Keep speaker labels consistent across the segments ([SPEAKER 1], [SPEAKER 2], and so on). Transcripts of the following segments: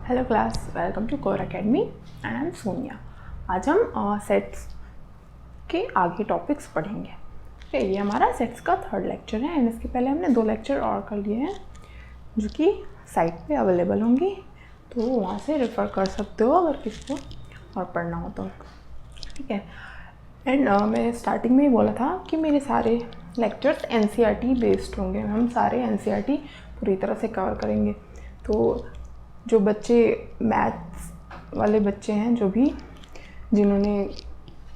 [SPEAKER 1] Hello class, welcome to core academy and I am Sonia. आज हम sets के आगे टॉपिक्स पढ़ेंगे। ठीक है, ये हमारा सेट्स का थर्ड लेक्चर है एंड इसके पहले हमने 2 लेक्चर और कर लिए हैं जो कि साइट पे अवेलेबल होंगी, तो वहाँ से रेफ़र कर सकते हो अगर किसी को और पढ़ना हो तो। ठीक है, एंड मैं स्टार्टिंग में ही बोला था कि मेरे सारे लेक्चर्स एनसीईआरटी बेस्ड होंगे। हम सारे एनसीईआरटी पूरी तरह से कवर करेंगे। तो जो बच्चे मैथ्स वाले बच्चे हैं, जो भी जिन्होंने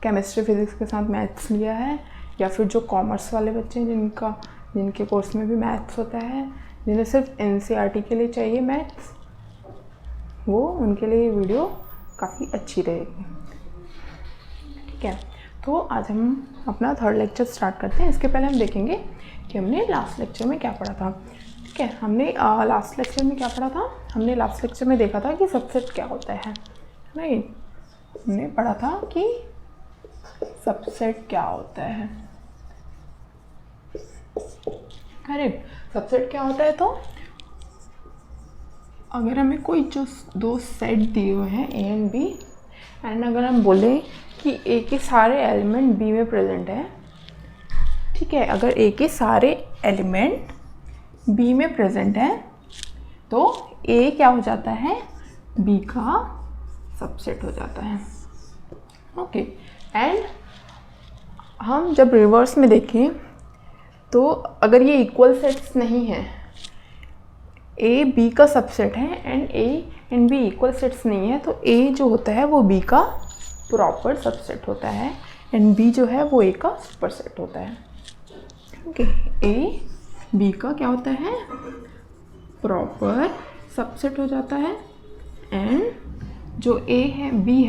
[SPEAKER 1] केमिस्ट्री फिज़िक्स के साथ मैथ्स लिया है, या फिर जो कॉमर्स वाले बच्चे हैं जिनके कोर्स में भी मैथ्स होता है, जिन्हें सिर्फ एनसीईआरटी के लिए चाहिए मैथ्स, वो उनके लिए ये वीडियो काफ़ी अच्छी रहेगी। ठीक है, तो आज हम अपना थर्ड लेक्चर स्टार्ट करते हैं। इसके पहले हम देखेंगे कि हमने लास्ट लेक्चर में क्या पढ़ा था। ठीक है, हमने लास्ट लेक्चर में क्या पढ़ा था? हमने लास्ट लेक्चर में देखा था कि सबसेट क्या होता है, राइट। हमने पढ़ा था कि सबसेट क्या होता है, करेक्ट। सबसेट क्या होता है? तो अगर हमें कोई जो 2 सेट दिए हुए हैं ए एंड बी, एंड अगर हम बोले कि ए के सारे एलिमेंट बी में प्रेजेंट है, ठीक है, अगर ए के सारे एलिमेंट बी में प्रेजेंट है तो ए क्या हो जाता है? बी का सबसेट हो जाता है। ओके, एंड हम जब रिवर्स में देखें तो अगर ये इक्वल सेट्स नहीं है, ए बी का सबसेट है and A and B equal sets नहीं है, तो ए जो होता है वो बी का प्रॉपर सबसेट होता है एंड बी जो है वो ए का सुपरसेट होता है। ओके, ए बी का क्या होता है? प्रॉपर सबसेट हो जाता है एंड जो ए है बी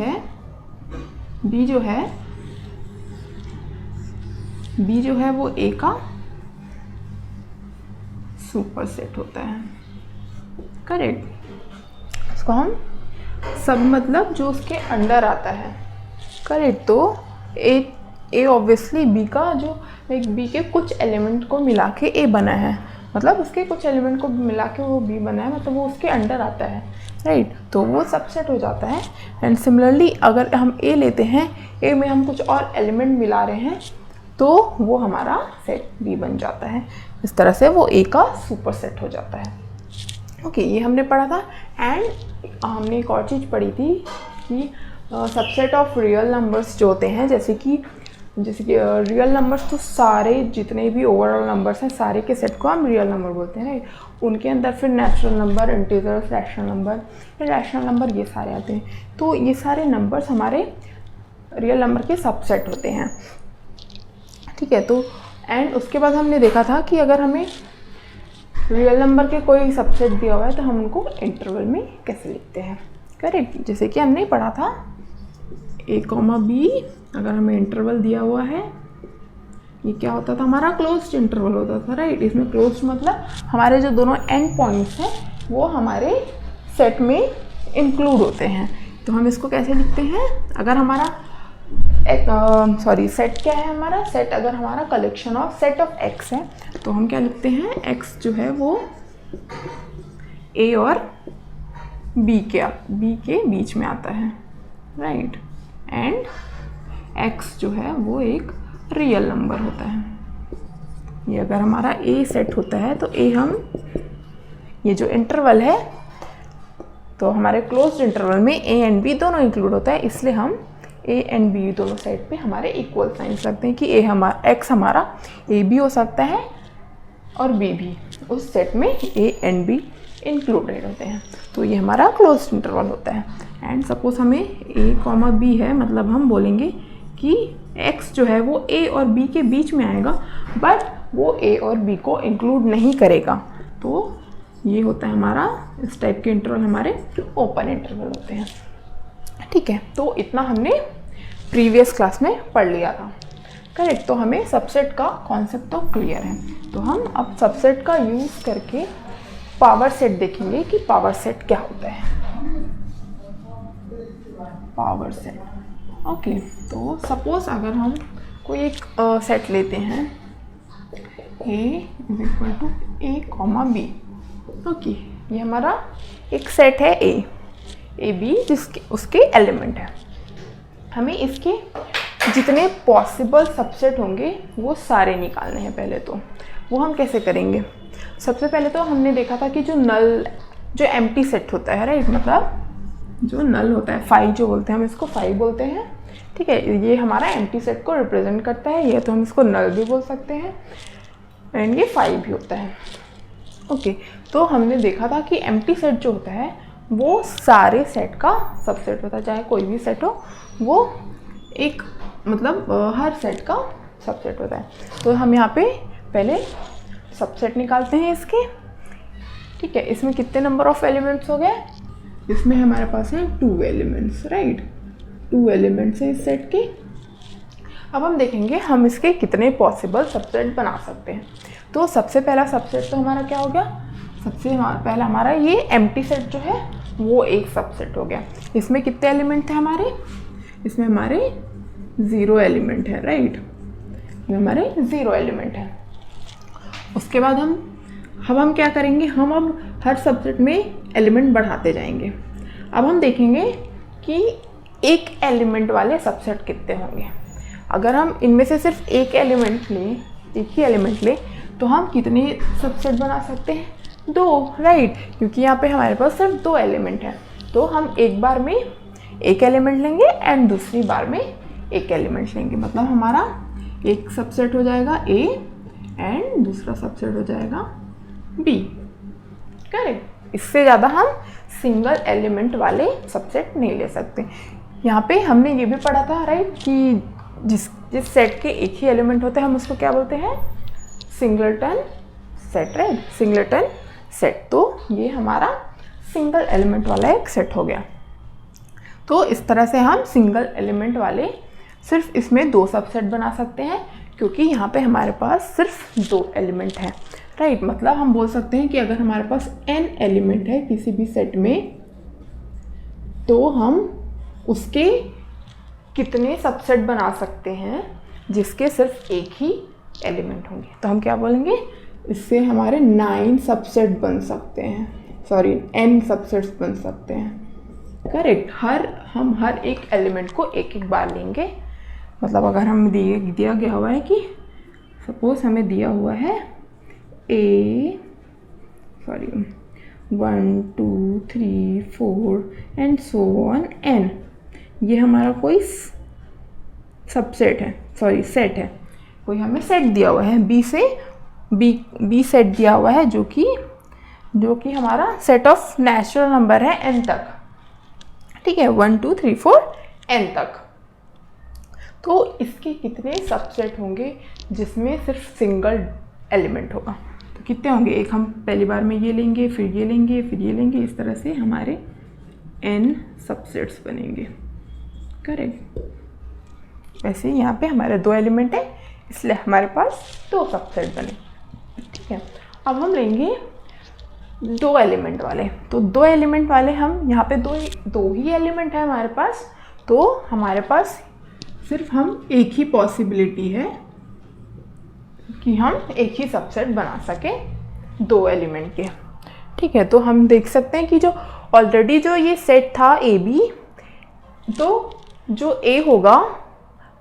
[SPEAKER 1] जो है वो ए का सुपरसेट होता है, करेक्ट। इसको हम सब मतलब जो उसके अंडर आता है, करेक्ट। तो ए ऑब्वियसली बी का जो बी के कुछ एलिमेंट को मिला के ए बना है, मतलब उसके कुछ एलिमेंट को मिला के वो बी बना है, मतलब वो उसके अंडर आता है, राइट। तो वो सबसेट हो जाता है। एंड सिमिलरली अगर हम ए लेते हैं, ए में हम कुछ और एलिमेंट मिला रहे हैं, तो वो हमारा सेट बी बन जाता है। इस तरह से वो ए का सुपरसेट हो जाता है। ओके, ये हमने पढ़ा था। एंड हमने एक और चीज़ पढ़ी थी कि सबसेट ऑफ रियल नंबर्स जो होते हैं, जैसे कि रियल नंबर्स, तो सारे जितने भी ओवरऑल नंबर्स हैं सारे के सेट को हम रियल नंबर बोलते हैं, राइट। उनके अंदर फिर natural number, integers, rational number ये सारे आते हैं। तो ये सारे नंबर्स हमारे रियल नंबर के सबसेट होते हैं। ठीक है, तो एंड उसके बाद हमने देखा था कि अगर हमें रियल नंबर के कोई सबसेट दिया हुआ है तो हम उनको इंटरवल में कैसे लिखते हैं, करेक्ट। जैसे कि हमने पढ़ा था ए कॉमा बी, अगर हमें इंटरवल दिया हुआ है, ये क्या होता था? हमारा क्लोज्ड इंटरवल होता था, राइट। इसमें क्लोज्ड मतलब हमारे जो दोनों एंड पॉइंट्स हैं वो हमारे सेट में इंक्लूड होते हैं। तो हम इसको कैसे लिखते हैं? अगर हमारा सेट क्या है? हमारा सेट अगर हमारा collection of set of x है, तो हम क्या लिखते हैं? एक्स जो है वो ए और बी के बीच में आता है, राइट। एंड x जो है वो एक रियल नंबर होता है। ये अगर हमारा a सेट होता है तो ये जो इंटरवल है, तो हमारे क्लोज्ड इंटरवल में a एंड b दोनों इंक्लूड होता है, इसलिए हम a एंड b दोनों साइड पे हमारे इक्वल साइंस रखते हैं कि x हमारा a भी हो सकता है और b भी, उस सेट में a एंड b इंक्लूडेड होते हैं। तो ये हमारा क्लोज्ड इंटरवल होता है। एंड सपोज हमें a कॉमा b है, मतलब हम बोलेंगे कि x जो है वो a और b के बीच में आएगा, बट वो a और b को इंक्लूड नहीं करेगा। तो ये होता है हमारा, इस टाइप के इंटरवल हमारे ओपन इंटरवल होते हैं। ठीक है, तो इतना हमने प्रीवियस क्लास में पढ़ लिया था, करेक्ट। तो हमें सबसेट का कॉन्सेप्ट तो क्लियर है। तो हम अब सबसेट का यूज़ करके पावर सेट देखेंगे कि पावर सेट क्या होता है। Power set, okay. तो सपोज अगर हम कोई एक सेट लेते हैं, a is equal to a comma B, okay. ये हमारा एक सेट है ए, ए बी जिसके उसके एलिमेंट है। हमें इसके जितने पॉसिबल सबसेट होंगे वो सारे निकालने हैं। पहले तो वो हम कैसे करेंगे? सबसे पहले तो हमने देखा था कि जो एम्प्टी सेट होता है, राइट, मतलब जो नल होता है, फाई जो बोलते हैं, हम इसको फाई बोलते हैं, ठीक है। ये हमारा एम्प्टी सेट को रिप्रेजेंट करता है, ये तो हम इसको नल भी बोल सकते हैं एंड ये फाई भी होता है। ओके, तो हमने देखा था कि एम्प्टी सेट जो होता है वो सारे सेट का सबसेट होता है, चाहे कोई भी सेट हो, वो एक मतलब हर सेट का सबसेट होता है। तो हम यहाँ पे पहले सबसेट निकालते हैं इसके, ठीक है। इसमें कितने नंबर ऑफ एलिमेंट्स हो गए? इसमें हमारे पास है 2 एलिमेंट्स, राइट, 2 एलिमेंट्स हैं इस सेट के। अब हम देखेंगे हम इसके कितने पॉसिबल सबसेट बना सकते हैं। तो सबसे पहला सबसेट तो हमारा क्या हो गया? सबसे पहला हमारा ये एम्प्टी सेट जो है वो एक सबसेट हो गया। इसमें कितने एलिमेंट थे हमारे? इसमें हमारे 0 एलिमेंट है, राइट, इसमें हमारे 0 एलिमेंट है। उसके बाद हम क्या करेंगे? हम अब हर सबसेट में एलिमेंट बढ़ाते जाएंगे। अब हम देखेंगे कि एक एलिमेंट वाले सबसेट कितने होंगे। अगर हम इनमें से सिर्फ एक एलिमेंट लें, एक ही एलिमेंट लें, तो हम कितने सबसेट बना सकते हैं? 2, राइट, क्योंकि यहाँ पे हमारे पास सिर्फ 2 एलिमेंट हैं। तो हम एक बार में एक एलिमेंट लेंगे एंड दूसरी बार में एक एलिमेंट लेंगे, मतलब हमारा एक सबसेट हो जाएगा A एंड दूसरा सबसेट हो जाएगा B, करेक्ट। इससे ज़्यादा हम सिंगल एलिमेंट वाले सबसेट नहीं ले सकते। यहाँ पे हमने ये भी पढ़ा था, राइट, कि जिस सेट के एक ही एलिमेंट होते हैं हम उसको क्या बोलते हैं? Singleton set, right, singleton set. तो ये हमारा सिंगल एलिमेंट वाला एक सेट हो गया। तो इस तरह से हम सिंगल एलिमेंट वाले सिर्फ इसमें 2 सबसेट बना सकते हैं, क्योंकि यहाँ पे हमारे पास सिर्फ 2 एलिमेंट हैं, राइट। मतलब हम बोल सकते हैं कि अगर हमारे पास n एलिमेंट है किसी भी सेट में, तो हम उसके कितने सबसेट बना सकते हैं जिसके सिर्फ एक ही एलिमेंट होंगे। तो हम क्या बोलेंगे? इससे हमारे 9 सबसेट बन सकते हैं, सॉरी n सबसेट्स बन सकते हैं, करेक्ट। हम हर एक एलिमेंट को एक एक बार लेंगे। मतलब अगर हम दिया गया हुआ है कि सपोज हमें दिया हुआ है 1 2 3 4 एंड सो ऑन n, ये हमारा कोई सबसेट है, सॉरी सेट है। कोई हमें सेट दिया हुआ है B से B सेट दिया हुआ है जो कि हमारा सेट ऑफ नेचुरल नंबर है n तक, ठीक है, 1 2 3 4 n तक। तो इसके कितने सबसेट होंगे जिसमें सिर्फ सिंगल एलिमेंट होगा? तो कितने होंगे? एक हम पहली बार में ये लेंगे, फिर ये लेंगे, फिर ये लेंगे, इस तरह से हमारे n सबसेट्स बनेंगे, करेक्ट। वैसे यहाँ पे हमारे 2 एलिमेंट है, इसलिए हमारे पास 2 सबसेट बने, ठीक है। अब हम लेंगे 2 एलिमेंट वाले। तो 2 एलिमेंट वाले हम यहाँ पे दो ही एलिमेंट है हमारे पास, तो हमारे पास सिर्फ हम एक ही पॉसिबिलिटी है कि हम एक ही सबसेट बना सकें 2 एलिमेंट के, ठीक है। तो हम देख सकते हैं कि जो ऑलरेडी जो ये सेट था AB, तो जो A होगा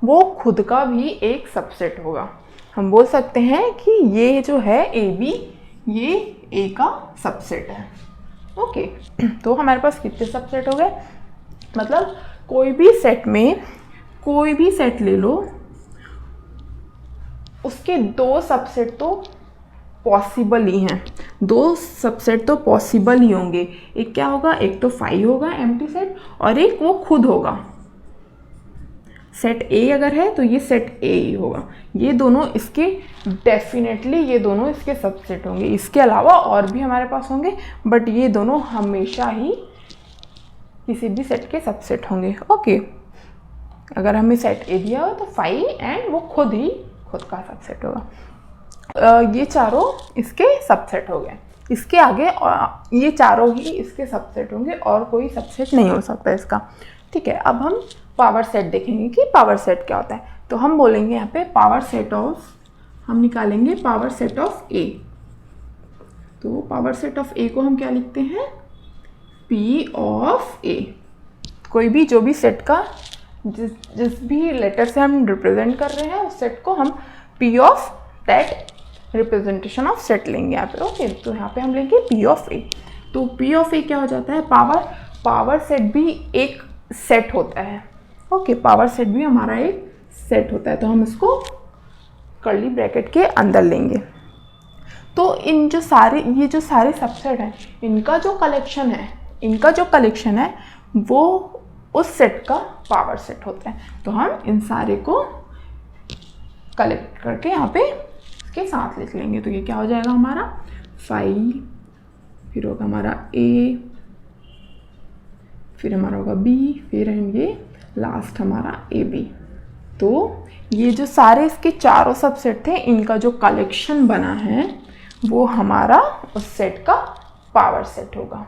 [SPEAKER 1] वो खुद का भी एक सबसेट होगा। हम बोल सकते हैं कि ये जो है AB, ये A का सबसेट है, ओके। तो हमारे पास कितने सबसेट हो गए? मतलब कोई भी सेट में कोई भी सेट ले लो, उसके 2 सबसेट तो पॉसिबल ही हैं, 2 सबसेट तो पॉसिबल ही होंगे। एक क्या होगा? एक तो फाई होगा एम्प्टी सेट, और एक वो खुद होगा। सेट A अगर है तो ये सेट A ही होगा। ये दोनों इसके डेफिनेटली ये दोनों इसके सबसेट होंगे। इसके अलावा और भी हमारे पास होंगे, बट ये दोनों हमेशा ही किसी भी सेट के सबसेट होंगे, ओके। अगर हमें सेट A दिया हो तो फाई एंड वो खुद का सबसेट होगा। ये चारों इसके सबसेट हो गए। इसके आगे ये चारों ही इसके सबसेट होंगे और कोई सबसेट नहीं हो सकता इसका, ठीक है। अब हम पावर सेट देखेंगे कि पावर सेट क्या होता है। तो हम बोलेंगे यहाँ पे पावर सेट ऑफ, हम निकालेंगे पावर सेट ऑफ A। तो पावर सेट ऑफ A को हम क्या लिखते हैं? P of A। कोई भी जो भी सेट का जिस भी लेटर से हम रिप्रेजेंट कर रहे हैं उस सेट को हम P of that representation of set लेंगे यहाँ पे। ओके, तो यहाँ पे हम लेंगे P ऑफ A। तो P ऑफ A क्या हो जाता है, पावर सेट भी एक सेट होता है। ओके, पावर सेट भी हमारा एक सेट होता है, तो हम इसको कर्ली ब्रैकेट के अंदर लेंगे। तो ये जो सारे सबसेट हैं इनका जो कलेक्शन है वो उस सेट का पावर सेट होता है। तो हम इन सारे को कलेक्ट करके यहाँ पे इसके साथ लिख लेंगे। तो ये क्या हो जाएगा हमारा 5, फिर होगा हमारा A, फिर हमारा होगा B, फिर ये लास्ट हमारा AB। तो ये जो सारे इसके चारों सबसेट थे इनका जो कलेक्शन बना है वो हमारा उस सेट का पावर सेट होगा।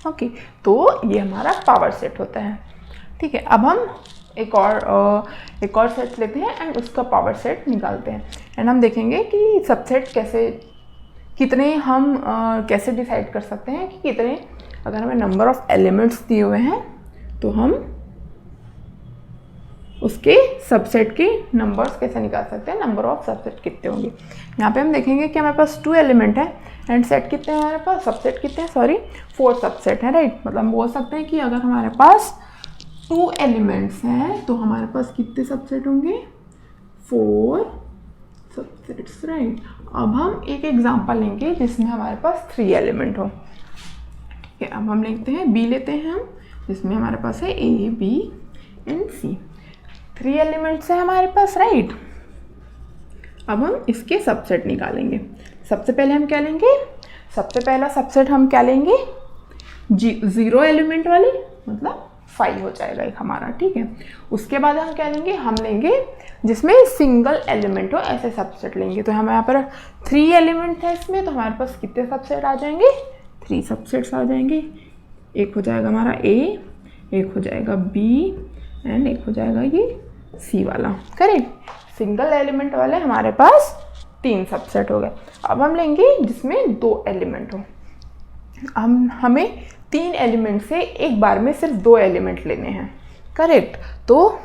[SPEAKER 1] ओके, तो ये हमारा पावर सेट होता है। ठीक है, अब हम एक और सेट लेते हैं एंड उसका पावर सेट निकालते हैं एंड हम देखेंगे कि सबसेट कितने हम कैसे डिसाइड कर सकते हैं कि कितने, अगर हमें नंबर ऑफ एलिमेंट्स दिए हुए हैं तो हम उसके सबसेट के नंबर्स कैसे निकाल सकते हैं, नंबर ऑफ सबसेट कितने होंगे। यहाँ पे हम देखेंगे कि हमारे पास 2 एलिमेंट है एंड सेट कितने हैं हमारे पास, सबसेट कितने हैं, सॉरी 4 सबसेट है, राइट। मतलब हम बोल सकते हैं कि अगर हमारे पास 2 एलिमेंट्स हैं तो हमारे पास कितने सबसेट होंगे, 4 सबसेट्स, राइट। अब हम एक एग्जांपल लेंगे जिसमें हमारे पास 3 एलिमेंट हो। ठीक है, अब हम लेते हैं B लेते हैं हम, जिसमें हमारे पास है A, B and C। 3 elements है हमारे पास, राइट। अब हम इसके सबसेट निकालेंगे। सबसे पहले हम क्या लेंगे, सबसे पहला सबसेट हम क्या लेंगे, 0 एलिमेंट वाले, मतलब 5 हो जाएगा एक हमारा। ठीक है, उसके बाद हम क्या लेंगे, हम लेंगे जिसमें सिंगल एलिमेंट हो, ऐसे सबसेट लेंगे। तो हम यहाँ पर 3 एलिमेंट है इसमें, तो हमारे पास कितने सबसेट आ जाएंगे, 3 सबसेट्स आ जाएंगे। एक हो जाएगा हमारा A, एक हो जाएगा B एंड एक हो जाएगा ये C वाला, करेक्ट। सिंगल एलिमेंट वाले हमारे पास 3 सबसेट हो गए। अब हम लेंगे जिसमें 2 एलिमेंट हो। हमें 3 एलिमेंट से एक बार में सिर्फ 2 एलिमेंट लेने हैं, करेक्ट। तो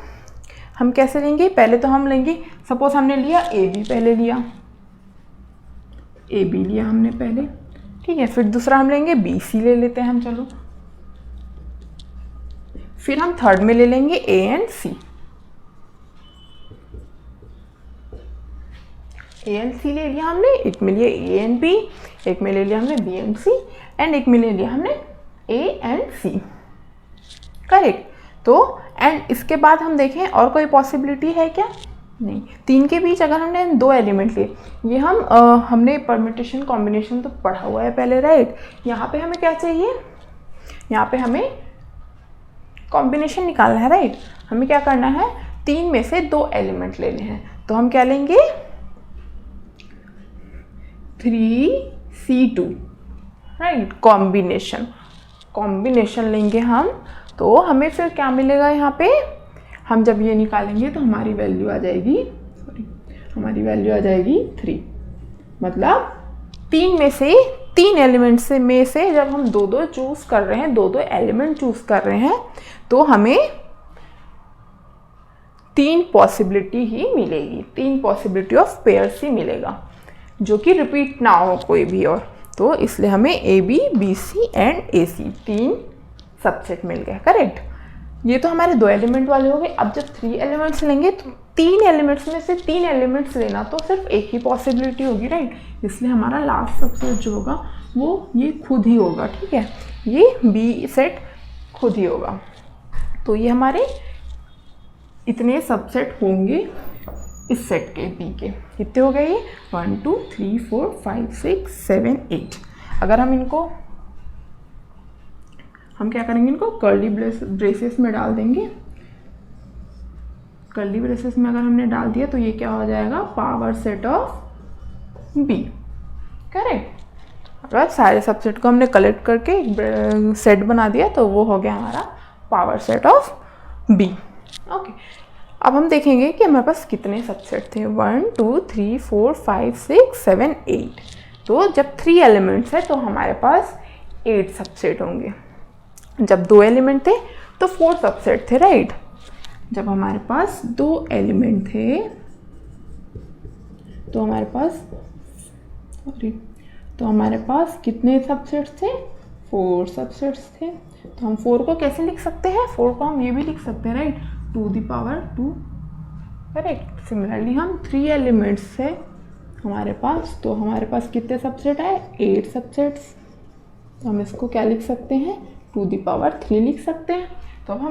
[SPEAKER 1] हम कैसे लेंगे, पहले तो हम लेंगे, सपोज हमने लिया AB, पहले लिया AB लिया हमने पहले, ठीक है। फिर दूसरा हम लेंगे BC ले लेते हैं हम, चलो। फिर हम थर्ड में ले लेंगे A and C। A and C ले लिया हमने, एक में लिया A एंड B, एक में ले लिया हमने B एंड C एंड एक में ले लिया हमने A एंड C, करेक्ट। तो एंड इसके बाद हम देखें और कोई पॉसिबिलिटी है क्या, नहीं। 3 के बीच अगर हमने 2 एलिमेंट लिए, ये हमने परम्यूटेशन कॉम्बिनेशन तो पढ़ा हुआ है पहले, राइट। यहाँ पे हमें क्या चाहिए, यहाँ पे हमें कॉम्बिनेशन निकालना है, राइट। हमें क्या करना है, 3 में से 2 एलिमेंट लेने हैं। तो हम क्या लेंगे, 3C2, राइट, कॉम्बिनेशन लेंगे हम। तो हमें फिर क्या मिलेगा, यहाँ पे हम जब ये निकालेंगे तो हमारी वैल्यू आ जाएगी, हमारी वैल्यू आ जाएगी 3। मतलब 3 एलिमेंट्स में से जब हम 2-2 चूज कर रहे हैं, 2-2 एलिमेंट चूज कर रहे हैं, तो हमें 3 पॉसिबिलिटी ही मिलेगी, 3 पॉसिबिलिटी ऑफ पेयर्स ही मिलेगा, जो कि रिपीट ना हो कोई भी और। तो इसलिए हमें AB, BC and AC 3 subset मिल गया, करेक्ट। ये तो हमारे 2 एलिमेंट वाले हो गए। अब जब 3 एलिमेंट्स लेंगे तो 3 एलिमेंट्स में से 3 एलिमेंट्स लेना तो सिर्फ एक ही पॉसिबिलिटी होगी, राइट। इसलिए हमारा लास्ट सबसेट जो होगा वो ये खुद ही होगा, ठीक है। ये B सेट खुद ही होगा। तो ये हमारे इतने सबसेट होंगे इस सेट के B के। कितने हो गए ये, 1 2 3 4 5 6 7 8। अगर हम क्या करेंगे, इनको कर्ली ब्रेसेस में डाल देंगे। कर्ली ब्रेसेस में अगर हमने डाल दिया तो ये क्या हो जाएगा, power set of B, correct. अगर सारे सबसेट को हमने कलेक्ट करके एक सेट बना दिया तो वो हो गया हमारा power set of B, okay. अब हम देखेंगे कि हमारे पास कितने सबसेट थे, 1 2 3 4 5 6 7 8। तो जब 3 एलिमेंट्स है तो हमारे पास 8 सबसेट होंगे, जब 2 एलिमेंट थे तो 4 सबसेट थे, राइट। जब हमारे पास 2 एलिमेंट थे तो हमारे पास कितने सबसेट्स थे? 4 सबसेट्स थे। तो हम 4 को कैसे लिख सकते हैं? 4 को हम ये भी लिख सकते हैं, right, 2 the power 2, correct. Similarly हम 3 एलिमेंट्स है हमारे पास, तो हमारे पास कितने सबसेट है? 8 सबसेट्स। तो हम इसको क्या लिख सकते हैं? 2 दी पावर 3 लिख सकते हैं। तो अब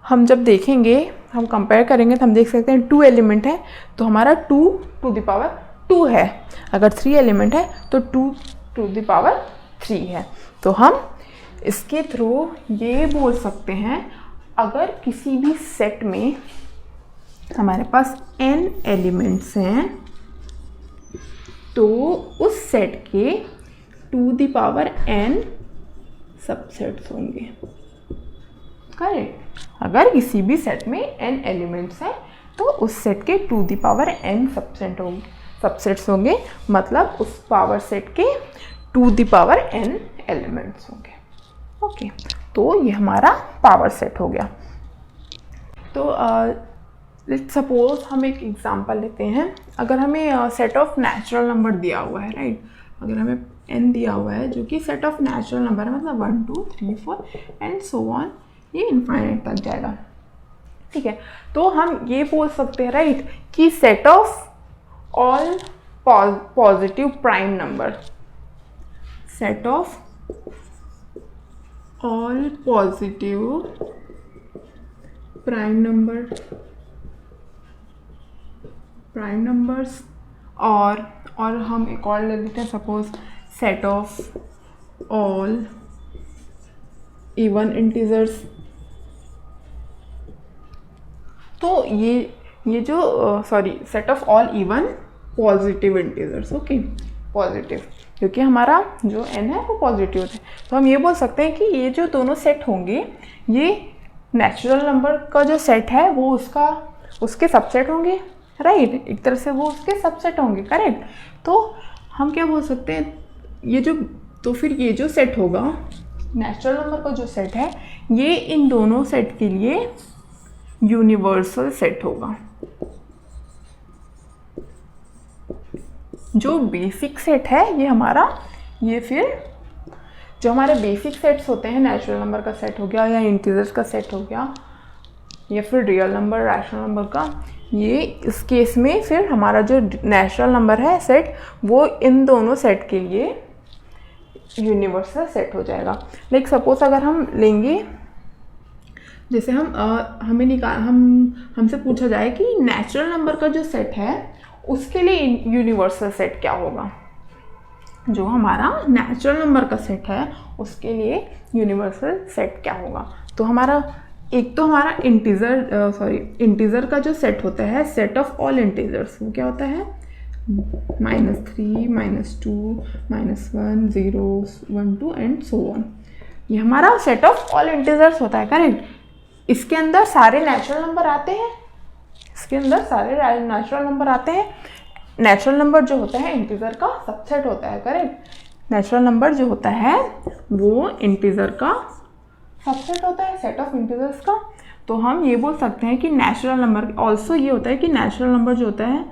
[SPEAKER 1] हम जब देखेंगे, हम कंपेयर करेंगे तो हम देख सकते हैं 2 एलिमेंट है तो हमारा 2 टू दी पावर 2 है। अगर 3 एलिमेंट है तो 2 टू दी पावर 3 है। तो हम इसके थ्रू ये बोल सकते हैं, अगर किसी भी सेट में हमारे पास n एलिमेंट्स हैं तो उस सेट के 2 दी पावर n सबसेट्स होंगे, करेक्ट। अगर किसी भी सेट में n एलिमेंट्स हैं तो उस सेट के 2 दी पावर n सबसेट्स होंगे, मतलब उस पावर सेट के 2 दी पावर n एलिमेंट्स होंगे। ओके, तो ये हमारा पावर सेट हो गया। तो लेट्स सपोज हम एक एग्जांपल लेते हैं। अगर हमें सेट ऑफ नेचुरल नंबर दिया हुआ है, राइट, अगर हमें n दिया हुआ है जो कि सेट ऑफ नेचुरल नंबर है, मतलब 1 2 3 4 एंड सो ऑन, ये इनफाइनाइट तक जाएगा, ठीक है। तो हम ये बोल सकते हैं, राइट, कि set of all positive prime number, set of all positive prime numbers, और हम एक और ले लेते हैं, suppose set of all even integers. तो ये जो set of all even positive integers, okay, positive, क्योंकि हमारा जो n है वो पॉजिटिव है। तो हम ये बोल सकते हैं कि ये जो दोनों सेट होंगे, ये नेचुरल नंबर का जो सेट है वो उसके सबसेट होंगे, राइट, एक तरह से वो उसके सबसेट होंगे, करेक्ट। तो हम क्या बोल सकते हैं, तो फिर ये जो सेट होगा, नेचुरल नंबर का जो सेट है, ये इन दोनों सेट के लिए यूनिवर्सल सेट होगा। जो बेसिक सेट है ये फिर जो हमारे बेसिक सेट्स होते हैं, नेचुरल नंबर का सेट हो गया या इंटीजर्स का सेट हो गया या फिर रियल नंबर, रैशनल नंबर का, ये इस केस में फिर हमारा जो नेचुरल नंबर है सेट, वो इन दोनों सेट के लिए यूनिवर्सल सेट हो जाएगा। लाइक सपोज अगर हम लेंगे, जैसे हमसे पूछा जाए कि नेचुरल नंबर का जो सेट है उसके लिए यूनिवर्सल सेट क्या होगा, जो हमारा नेचुरल नंबर का सेट है उसके लिए यूनिवर्सल सेट क्या होगा। तो हमारा इंटीजर का जो सेट होता है, सेट ऑफ ऑल इंटीजर्स, वो क्या होता है? -3 -2 -1 0 1 2 एंड सो ऑन। ये हमारा सेट ऑफ ऑल इंटीजर्स होता है, करेक्ट। इसके अंदर सारे नेचुरल नंबर आते हैं, नेचुरल नंबर जो होता है इंटीजर का सबसेट होता है, करेक्ट। नेचुरल नंबर जो होता है वो इंटीजर का सबसेट होता है, सेट ऑफ इंटीजर्स का। तो हम ये बोल सकते हैं कि नेचुरल नंबर ऑल्सो ये होता है कि नेचुरल नंबर जो होता है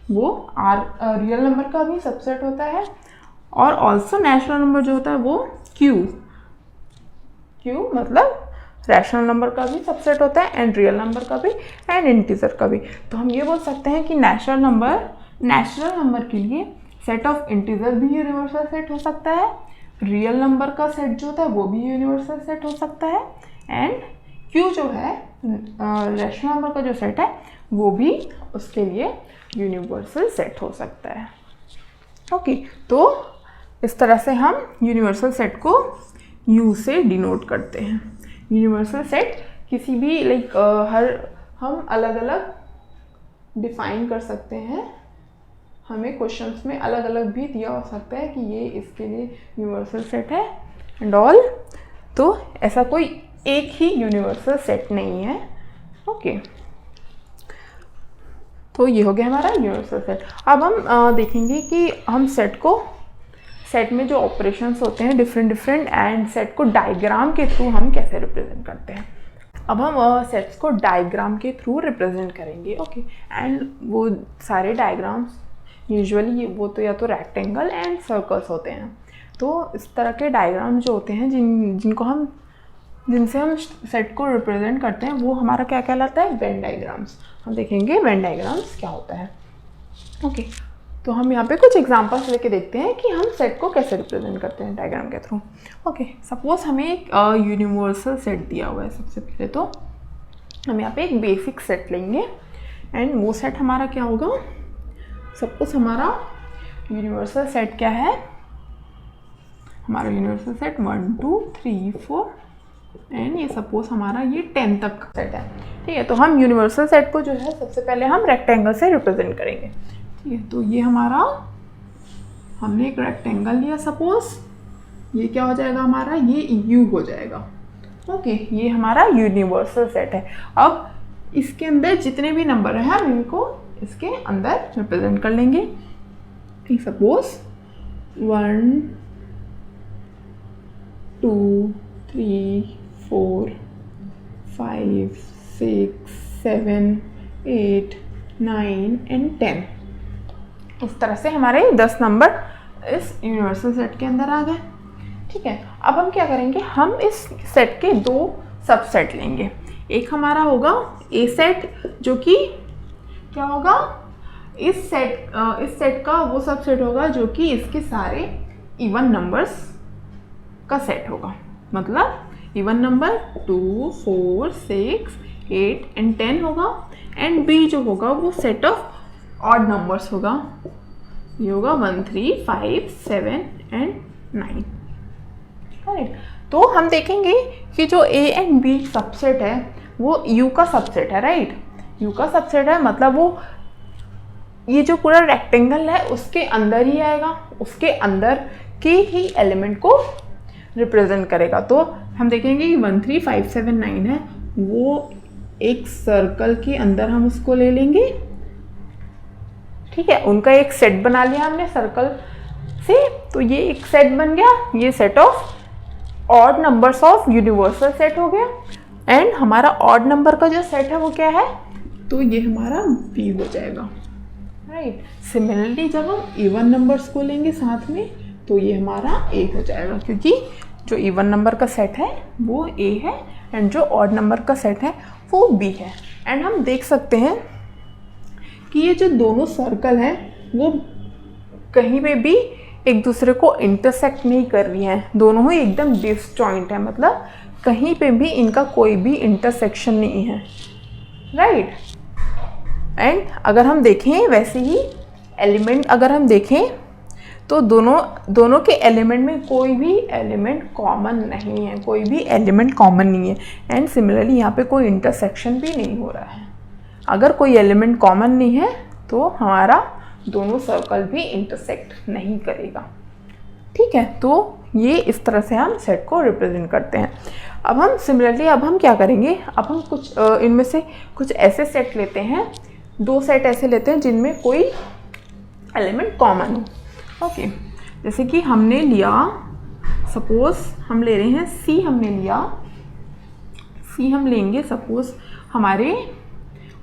[SPEAKER 1] वो रियल नंबर का भी सबसेट होता है, और ऑल्सो नेचुरल नंबर जो होता है वो क्यू मतलब रैशनल नंबर का भी सबसेट होता है, एंड रियल नंबर का भी, एंड इंटीजर का भी। तो हम ये बोल सकते हैं कि नेचुरल नंबर के लिए सेट ऑफ इंटीजर भी यूनिवर्सल सेट हो सकता है, रियल नंबर का सेट जो होता है वो भी यूनिवर्सल सेट हो सकता है, एंड क्यू जो है रैशनल नंबर का जो सेट है वो भी उसके लिए यूनिवर्सल सेट हो सकता है। ओके, तो इस तरह से हम यूनिवर्सल सेट को U से डिनोट करते हैं। यूनिवर्सल सेट किसी भी हम अलग अलग डिफाइन कर सकते हैं, हमें क्वेश्चंस में अलग अलग भी दिया हो सकता है कि ये इसके लिए यूनिवर्सल सेट है एंड ऑल। तो ऐसा कोई एक ही यूनिवर्सल सेट नहीं है। ओके, तो ये हो गया हमारा यूनिवर्सल सेट। अब हम देखेंगे कि हम सेट को सेट में जो ऑपरेशंस होते हैं डिफरेंट एंड सेट को डायग्राम के थ्रू हम कैसे रिप्रेजेंट करते हैं। अब हम सेट्स को डायग्राम के थ्रू रिप्रेजेंट करेंगे। ओके, एंड वो सारे डायग्राम्स यूजुअली वो तो या तो रेक्टेंगल एंड सर्कल्स होते हैं। तो इस तरह के डायग्राम जो होते हैं जिनसे हम सेट को रिप्रेजेंट करते हैं वो हमारा क्या कहलाता है, वेन डायग्राम्स। हम देखेंगे वेन डायग्राम्स क्या होता है। ओके, तो हम यहाँ पे कुछ एग्जांपल्स लेके देखते हैं कि हम सेट को कैसे रिप्रेजेंट करते हैं डायग्राम के थ्रू। ओके, सपोज हमें एक यूनिवर्सल सेट दिया हुआ है। सबसे पहले तो हम यहाँ पे एक बेसिक सेट लेंगे एंड वो सेट हमारा क्या होगा, सपोज हमारा यूनिवर्सल सेट क्या है, हमारा यूनिवर्सल सेट 1 2 3 4 एंड ये सपोज हमारा ये 10 तक सेट है। ठीक है, तो हम यूनिवर्सल सेट को जो है सबसे पहले हम रेक्टेंगल से रिप्रेजेंट करेंगे। ठीक है, तो ये हमारा, हमने एक रेक्टेंगल लिया, सपोज ये क्या हो जाएगा हमारा, ये यू हो जाएगा। ओके, ये हमारा यूनिवर्सल सेट है। अब इसके अंदर जितने भी नंबर हैं हम इनको इसके अंदर रिप्रेजेंट कर लेंगे। Suppose 1 2 3 4 5 6 7 8 9 and 10। इस तरह से हमारे 10 नंबर इस यूनिवर्सल सेट के अंदर आ गए। ठीक है, अब हम क्या करेंगे, हम इस सेट के 2 सबसेट लेंगे। एक हमारा होगा ए सेट, जो कि क्या होगा, इस सेट का वो सबसेट होगा जो कि इसके सारे इवन नंबर्स का सेट होगा। मतलब इवन नंबर 2 4 6 8 एंड 10 होगा। एंड बी जो होगा वो सेट ऑफ ऑड नंबर्स होगा, ये होगा 1 3 5 7 एंड 9। राइट, तो हम देखेंगे कि जो ए एंड बी सबसेट है वो यू का सबसेट है। राइट, यू का सबसेट है, मतलब वो ये जो पूरा रेक्टेंगल है उसके अंदर ही आएगा, उसके अंदर के ही एलिमेंट को रिप्रेजेंट करेगा। तो हम देखेंगे कि 1 3 5 7 9 है, वो एक सर्कल के अंदर हम उसको ले लेंगे। ठीक है, उनका एक सेट बना लिया हमने सर्कल से, तो ये एक सेट बन गया, ये set of odd numbers of universal set हो गया। एंड हमारा ऑड नंबर का जो सेट है वो क्या है, तो ये हमारा बी हो जाएगा। राइट, सिमिलरली जब हम इवन नंबर्स को लेंगे साथ में तो ये हमारा ए हो जाएगा, क्योंकि जो इवन नंबर का सेट है वो ए है एंड जो ऑड नंबर का सेट है वो बी है। एंड हम देख सकते हैं कि ये जो दोनों सर्कल हैं वो कहीं पे भी एक दूसरे को इंटरसेक्ट नहीं कर रही हैं, दोनों ही एकदम डिसजॉइंट है, मतलब कहीं पे भी इनका कोई भी इंटरसेक्शन नहीं है। राइट, एंड अगर हम देखें वैसे ही एलिमेंट अगर हम देखें तो दोनों के एलिमेंट में कोई भी एलिमेंट कॉमन नहीं है, कोई भी एलिमेंट कॉमन नहीं है। एंड सिमिलरली यहाँ पे कोई इंटरसेक्शन भी नहीं हो रहा है। अगर कोई एलिमेंट कॉमन नहीं है तो हमारा दोनों सर्कल भी इंटरसेक्ट नहीं करेगा। ठीक है, तो ये इस तरह से हम सेट को रिप्रेजेंट करते हैं। अब हम सिमिलरली अब हम क्या करेंगे, अब हम कुछ इनमें से कुछ ऐसे सेट लेते हैं, 2 सेट ऐसे लेते हैं जिनमें कोई एलिमेंट कॉमन हो। ओके, जैसे कि हमने लिया, सपोज हम ले रहे हैं सी, हमने लिया सी, हम लेंगे सपोज हमारे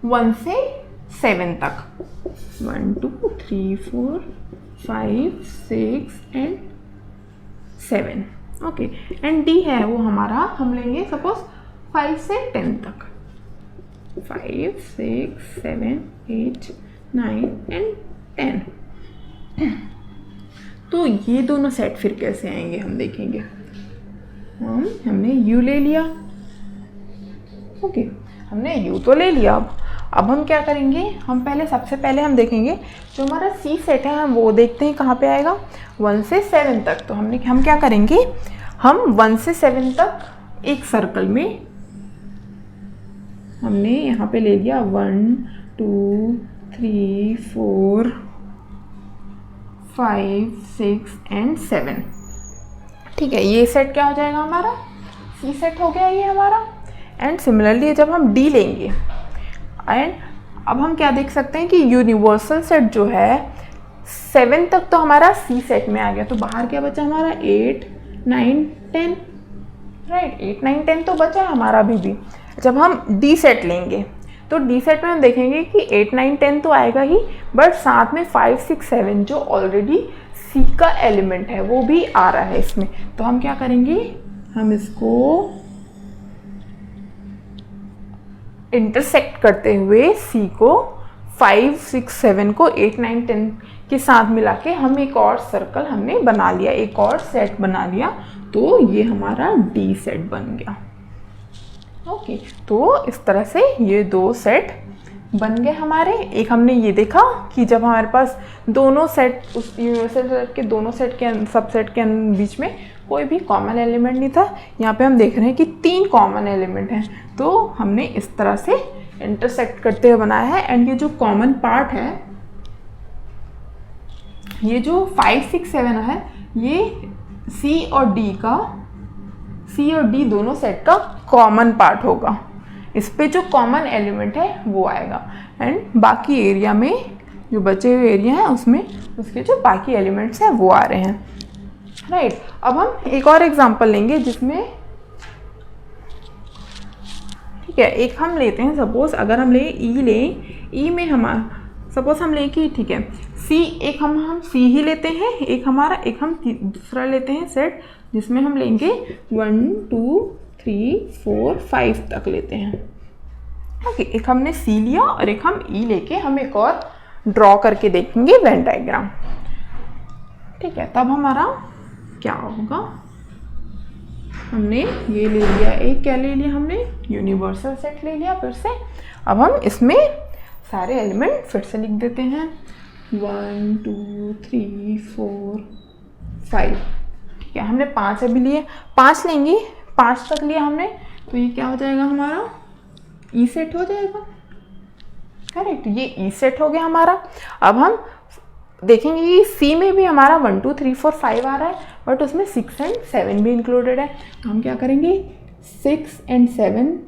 [SPEAKER 1] 1 से 7 तक, 1 2 3 4 5 6 एंड 7। ओके, एंड डी है वो हमारा, हम लेंगे सपोज 5 से 10 तक, 5 6 7 8 9 एंड 10। तो ये दोनों सेट फिर कैसे आएंगे हम देखेंगे। हमने यू ले लिया। ओके, हमने यू तो ले लिया। अब हम क्या करेंगे, हम सबसे पहले हम देखेंगे जो हमारा सी सेट है हम वो देखते हैं कहाँ पे आएगा, 1 से 7 तक। तो हम क्या करेंगे, हम 1 से 7 तक एक सर्कल में हमने यहाँ पे ले लिया 1 2 3 4 5 6 एंड 7। ठीक है, ये सेट क्या हो जाएगा हमारा, सी सेट हो गया ये हमारा। एंड सिमिलरली जब हम डी लेंगे, एंड अब हम क्या देख सकते हैं कि यूनिवर्सल सेट जो है 7 तक तो हमारा सी सेट में आ गया, तो बाहर क्या बचा हमारा 8 9 10, राइट। 8 9 10 तो बचा है हमारा अभी भी। जब हम डी सेट लेंगे तो डी सेट में हम देखेंगे कि 8 9 10 तो आएगा ही, बट साथ में 5 6 7 जो ऑलरेडी सी का एलिमेंट है वो भी आ रहा है इसमें। तो हम क्या करेंगे, हम इसको इंटरसेक्ट करते हुए सी को 5 6 7 को 8 9 10 के साथ मिला के हम एक और सर्कल हमने बना लिया, एक और सेट बना लिया, तो ये हमारा डी सेट बन गया। ओके, तो इस तरह से ये 2 सेट बन गए हमारे। एक हमने ये देखा कि जब हमारे पास दोनों सेट, उस यूनिवर्सल सेट के दोनों सेट के सबसेट के बीच में कोई भी कॉमन एलिमेंट नहीं था, यहाँ पे हम देख रहे हैं कि 3 कॉमन एलिमेंट हैं, तो हमने इस तरह से इंटरसेक्ट करते हुए बनाया है। एंड ये जो कॉमन पार्ट है, ये जो 5 6 7 है, ये सी और डी दोनों सेट का कॉमन पार्ट होगा। इस पे जो कॉमन एलिमेंट है वो आएगा, एंड बाकी एरिया में जो बचे हुए एरिया हैं उसमें उसके जो बाकी एलिमेंट्स हैं वो आ रहे हैं, राइट। अब हम एक और एग्जांपल लेंगे जिसमें, ठीक है, एक हम लेते हैं, सपोज अगर हम ई में हमारा सपोज हम लें कि ठीक है सी, एक हम सी ही लेते हैं, एक हम दूसरा लेते हैं सेट जिसमें हम लेंगे 1 2 3 4 5 तक लेते हैं। ओके, एक हमने सी लिया और एक हम ई लेके हम एक और ड्रॉ करके देखेंगे वेन डायग्राम, ठीक है। तब हमारा क्या होगा, हमने ये ले लिया, एक क्या ले लिया, हमने यूनिवर्सल सेट ले लिया फिर से। अब हम इसमें सारे एलिमेंट फिर से लिख देते हैं 1 2 3 4 5, ठीक है। हमने 5 अभी लिए, 5 लेंगे, 5 तक लिया हमने, तो ये क्या हो जाएगा हमारा ई सेट हो जाएगा, करेक्ट। ये ई सेट हो गया हमारा। अब हम देखेंगे कि सी में भी हमारा 1 2 3 4 5 आ रहा है, बट उसमें 6 एंड 7 भी इंक्लूडेड है। तो हम क्या करेंगे, 6 एंड 7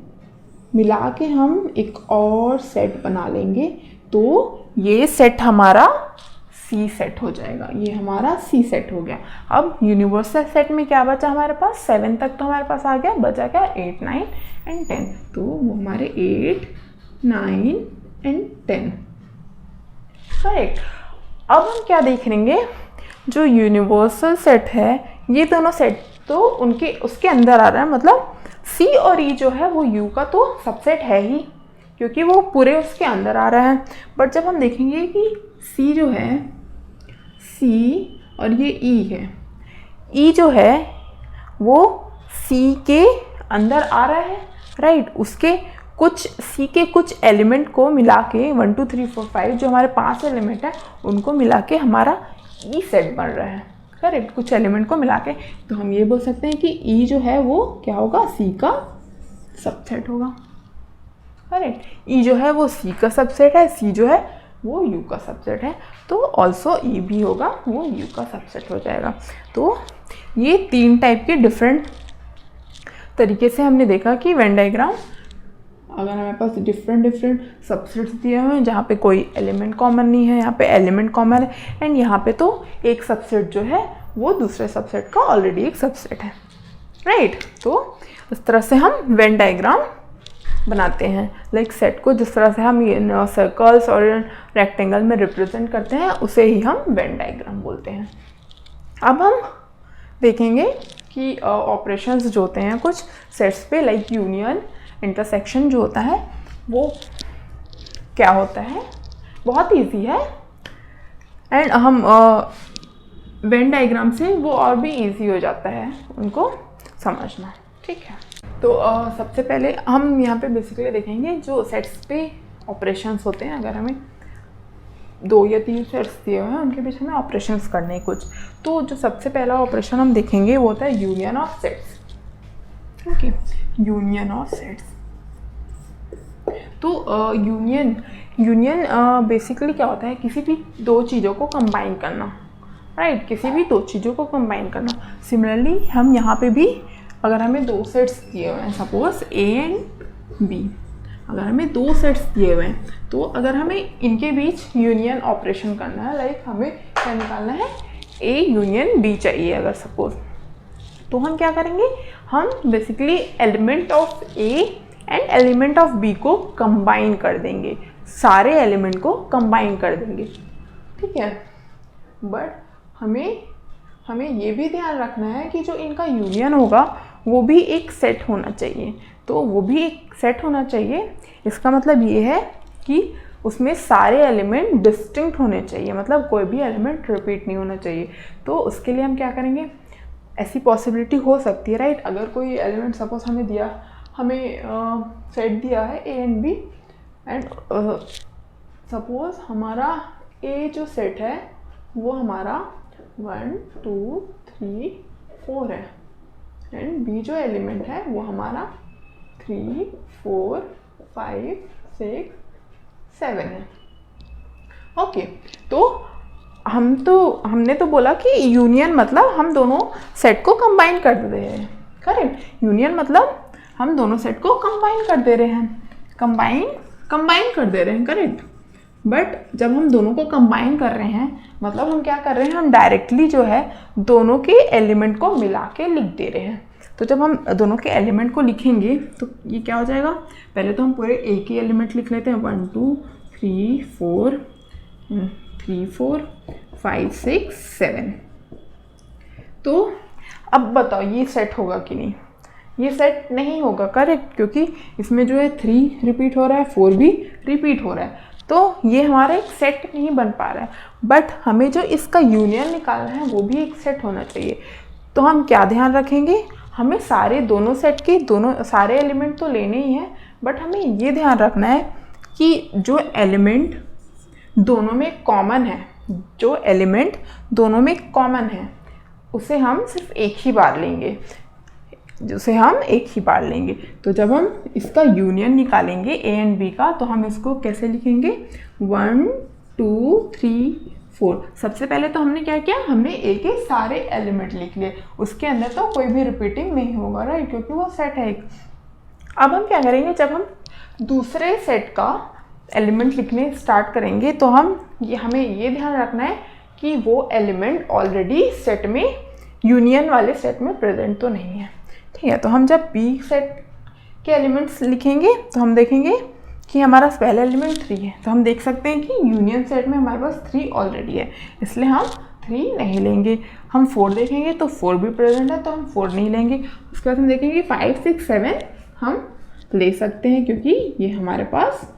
[SPEAKER 1] मिला के हम एक और सेट बना लेंगे, तो ये सेट हमारा सी सेट हो जाएगा, ये हमारा सी सेट हो गया। अब यूनिवर्सल सेट में क्या बचा हमारे पास, 7 तक तो हमारे पास आ गया, बचा क्या 8 9 एंड 10, तो वो हमारे 8 9 एंड 10, करेक्ट। अब हम क्या देखेंगे, जो यूनिवर्सल सेट है ये दोनों सेट तो उसके अंदर आ रहा है, मतलब सी और ई जो है वो यू का तो सबसेट है ही, क्योंकि वो पूरे उसके अंदर आ रहा है। बट जब हम देखेंगे कि सी जो है, सी और ये ई है, ई जो है वो सी के अंदर आ रहा है, राइट। उसके सी के कुछ एलिमेंट को मिला के 1 2 3 4 5 जो हमारे 5 एलिमेंट है उनको मिला के हमारा ई सेट बन रहा है, करेक्ट। कुछ एलिमेंट को मिला के, तो हम ये बोल सकते हैं कि ई जो है वो क्या होगा, सी का सबसेट होगा, करेक्ट। ई जो है वो सी का सबसेट है, सी जो है वो यू का सबसेट है, तो ऑल्सो ई भी होगा, वो यू का सबसेट हो जाएगा। तो ये 3 टाइप के डिफरेंट तरीके से हमने देखा कि वेन डायग्राम, अगर हमारे पास डिफरेंट सबसेट्स दिए हुए हैं जहाँ पे कोई एलिमेंट कॉमन नहीं है, यहाँ पे एलिमेंट कॉमन है, एंड यहाँ पे तो एक सबसेट जो है वो दूसरे सबसेट का ऑलरेडी एक सबसेट है, राइट। तो इस तरह से हम वेन डायग्राम बनाते हैं, लाइक सेट को जिस तरह से हम ये सर्कल्स और रेक्टेंगल में रिप्रेजेंट करते हैं उसे ही हम वेन डायग्राम बोलते हैं। अब हम देखेंगे कि ऑपरेशंस जो होते हैं कुछ सेट्स पे, लाइक यूनियन, इंटरसेक्शन जो होता है वो क्या होता है, बहुत इजी है, एंड हम वेन डायग्राम से वो और भी इजी हो जाता है उनको समझना, ठीक है। तो सबसे पहले हम यहाँ पे बेसिकली देखेंगे जो सेट्स पे ऑपरेशंस होते हैं, अगर हमें 2 या 3 सेट्स दिए हुए हैं उनके बीच में ऑपरेशंस करने हैं कुछ, तो जो सबसे पहला ऑपरेशन हम देखेंगे वो होता है union of sets, okay, union of sets. तो यूनियन बेसिकली क्या होता है, किसी भी 2 चीज़ों को कंबाइन करना, राइट, किसी भी 2 चीज़ों को कंबाइन करना। सिमिलरली हम यहाँ पे भी अगर हमें 2 सेट्स दिए हुए हैं, सपोज ए एंड बी, अगर हमें 2 सेट्स दिए हुए हैं तो अगर हमें इनके बीच यूनियन ऑपरेशन करना है, लाइक हमें क्या निकालना है, ए यूनियन बी चाहिए अगर सपोज, तो हम क्या करेंगे, हम basically element of A and element of B को कंबाइन कर देंगे, सारे एलिमेंट को कंबाइन कर देंगे, ठीक है। बट हमें ये भी ध्यान रखना है कि जो इनका यूनियन होगा वो भी एक सेट होना चाहिए, तो वो भी एक सेट होना चाहिए। इसका मतलब ये है कि उसमें सारे एलिमेंट डिस्टिंक्ट होने चाहिए, मतलब कोई भी एलिमेंट रिपीट नहीं होना चाहिए। तो उसके लिए हम क्या करेंगे, ऐसी पॉसिबिलिटी हो सकती है राइट, अगर कोई एलिमेंट सपोज हमें सेट दिया है A and B and suppose हमारा ए जो सेट है वो हमारा 1 2 3 4 है एंड बी जो एलिमेंट है वो हमारा 3 4 5 6 7 है। ओके, तो हमने तो बोला कि यूनियन मतलब हम दोनों सेट को कंबाइन कर दे रहे हैं, करेक्ट। यूनियन मतलब हम दोनों सेट को कंबाइन कर दे रहे हैं, कंबाइन कर दे रहे हैं, करेक्ट। बट जब हम दोनों को कंबाइन कर रहे हैं मतलब हम क्या कर रहे हैं, हम डायरेक्टली जो है दोनों के एलिमेंट को मिला के लिख दे रहे हैं। तो जब हम दोनों के एलिमेंट को लिखेंगे तो ये क्या हो जाएगा, पहले तो हम पूरे ए के एलिमेंट लिख लेते हैं, 1 2 3 4 3 4 5 6 7। तो अब बताओ ये सेट होगा कि नहीं, ये सेट नहीं होगा, करेक्ट, क्योंकि इसमें जो है 3 रिपीट हो रहा है, 4 भी रिपीट हो रहा है, तो ये हमारा एक सेट नहीं बन पा रहा है। बट हमें जो इसका यूनियन निकालना है वो भी एक सेट होना चाहिए। तो हम क्या ध्यान रखेंगे, हमें दोनों सेट के सारे एलिमेंट तो लेने ही हैं, बट हमें ये ध्यान रखना है कि जो एलिमेंट दोनों में कॉमन है, जो एलिमेंट दोनों में कॉमन है उसे हम सिर्फ एक ही बार लेंगे, तो जब हम इसका यूनियन निकालेंगे ए एंड बी का, तो हम इसको कैसे लिखेंगे, 1 2 3 4। सबसे पहले तो हमने क्या किया, हमने ए के सारे एलिमेंट लिख लिए, उसके अंदर तो कोई भी रिपीटिंग नहीं होगा राइट, क्योंकि वो सेट है एक। अब हम क्या करेंगे, जब हम दूसरे सेट का एलिमेंट लिखने स्टार्ट करेंगे तो हमें ये ध्यान रखना है कि वो एलिमेंट ऑलरेडी सेट में, यूनियन वाले सेट में प्रेजेंट तो नहीं है, ठीक है। तो हम जब बी सेट के एलिमेंट्स लिखेंगे तो हम देखेंगे कि हमारा पहला एलिमेंट 3 है, तो हम देख सकते हैं कि यूनियन सेट में हमारे पास 3 ऑलरेडी है, इसलिए हम 3 नहीं लेंगे। हम 4 देखेंगे तो 4 भी प्रेजेंट है, तो हम 4 नहीं लेंगे। उसके बाद हम देखेंगे 5 6 7 हम ले सकते हैं, क्योंकि ये हमारे पास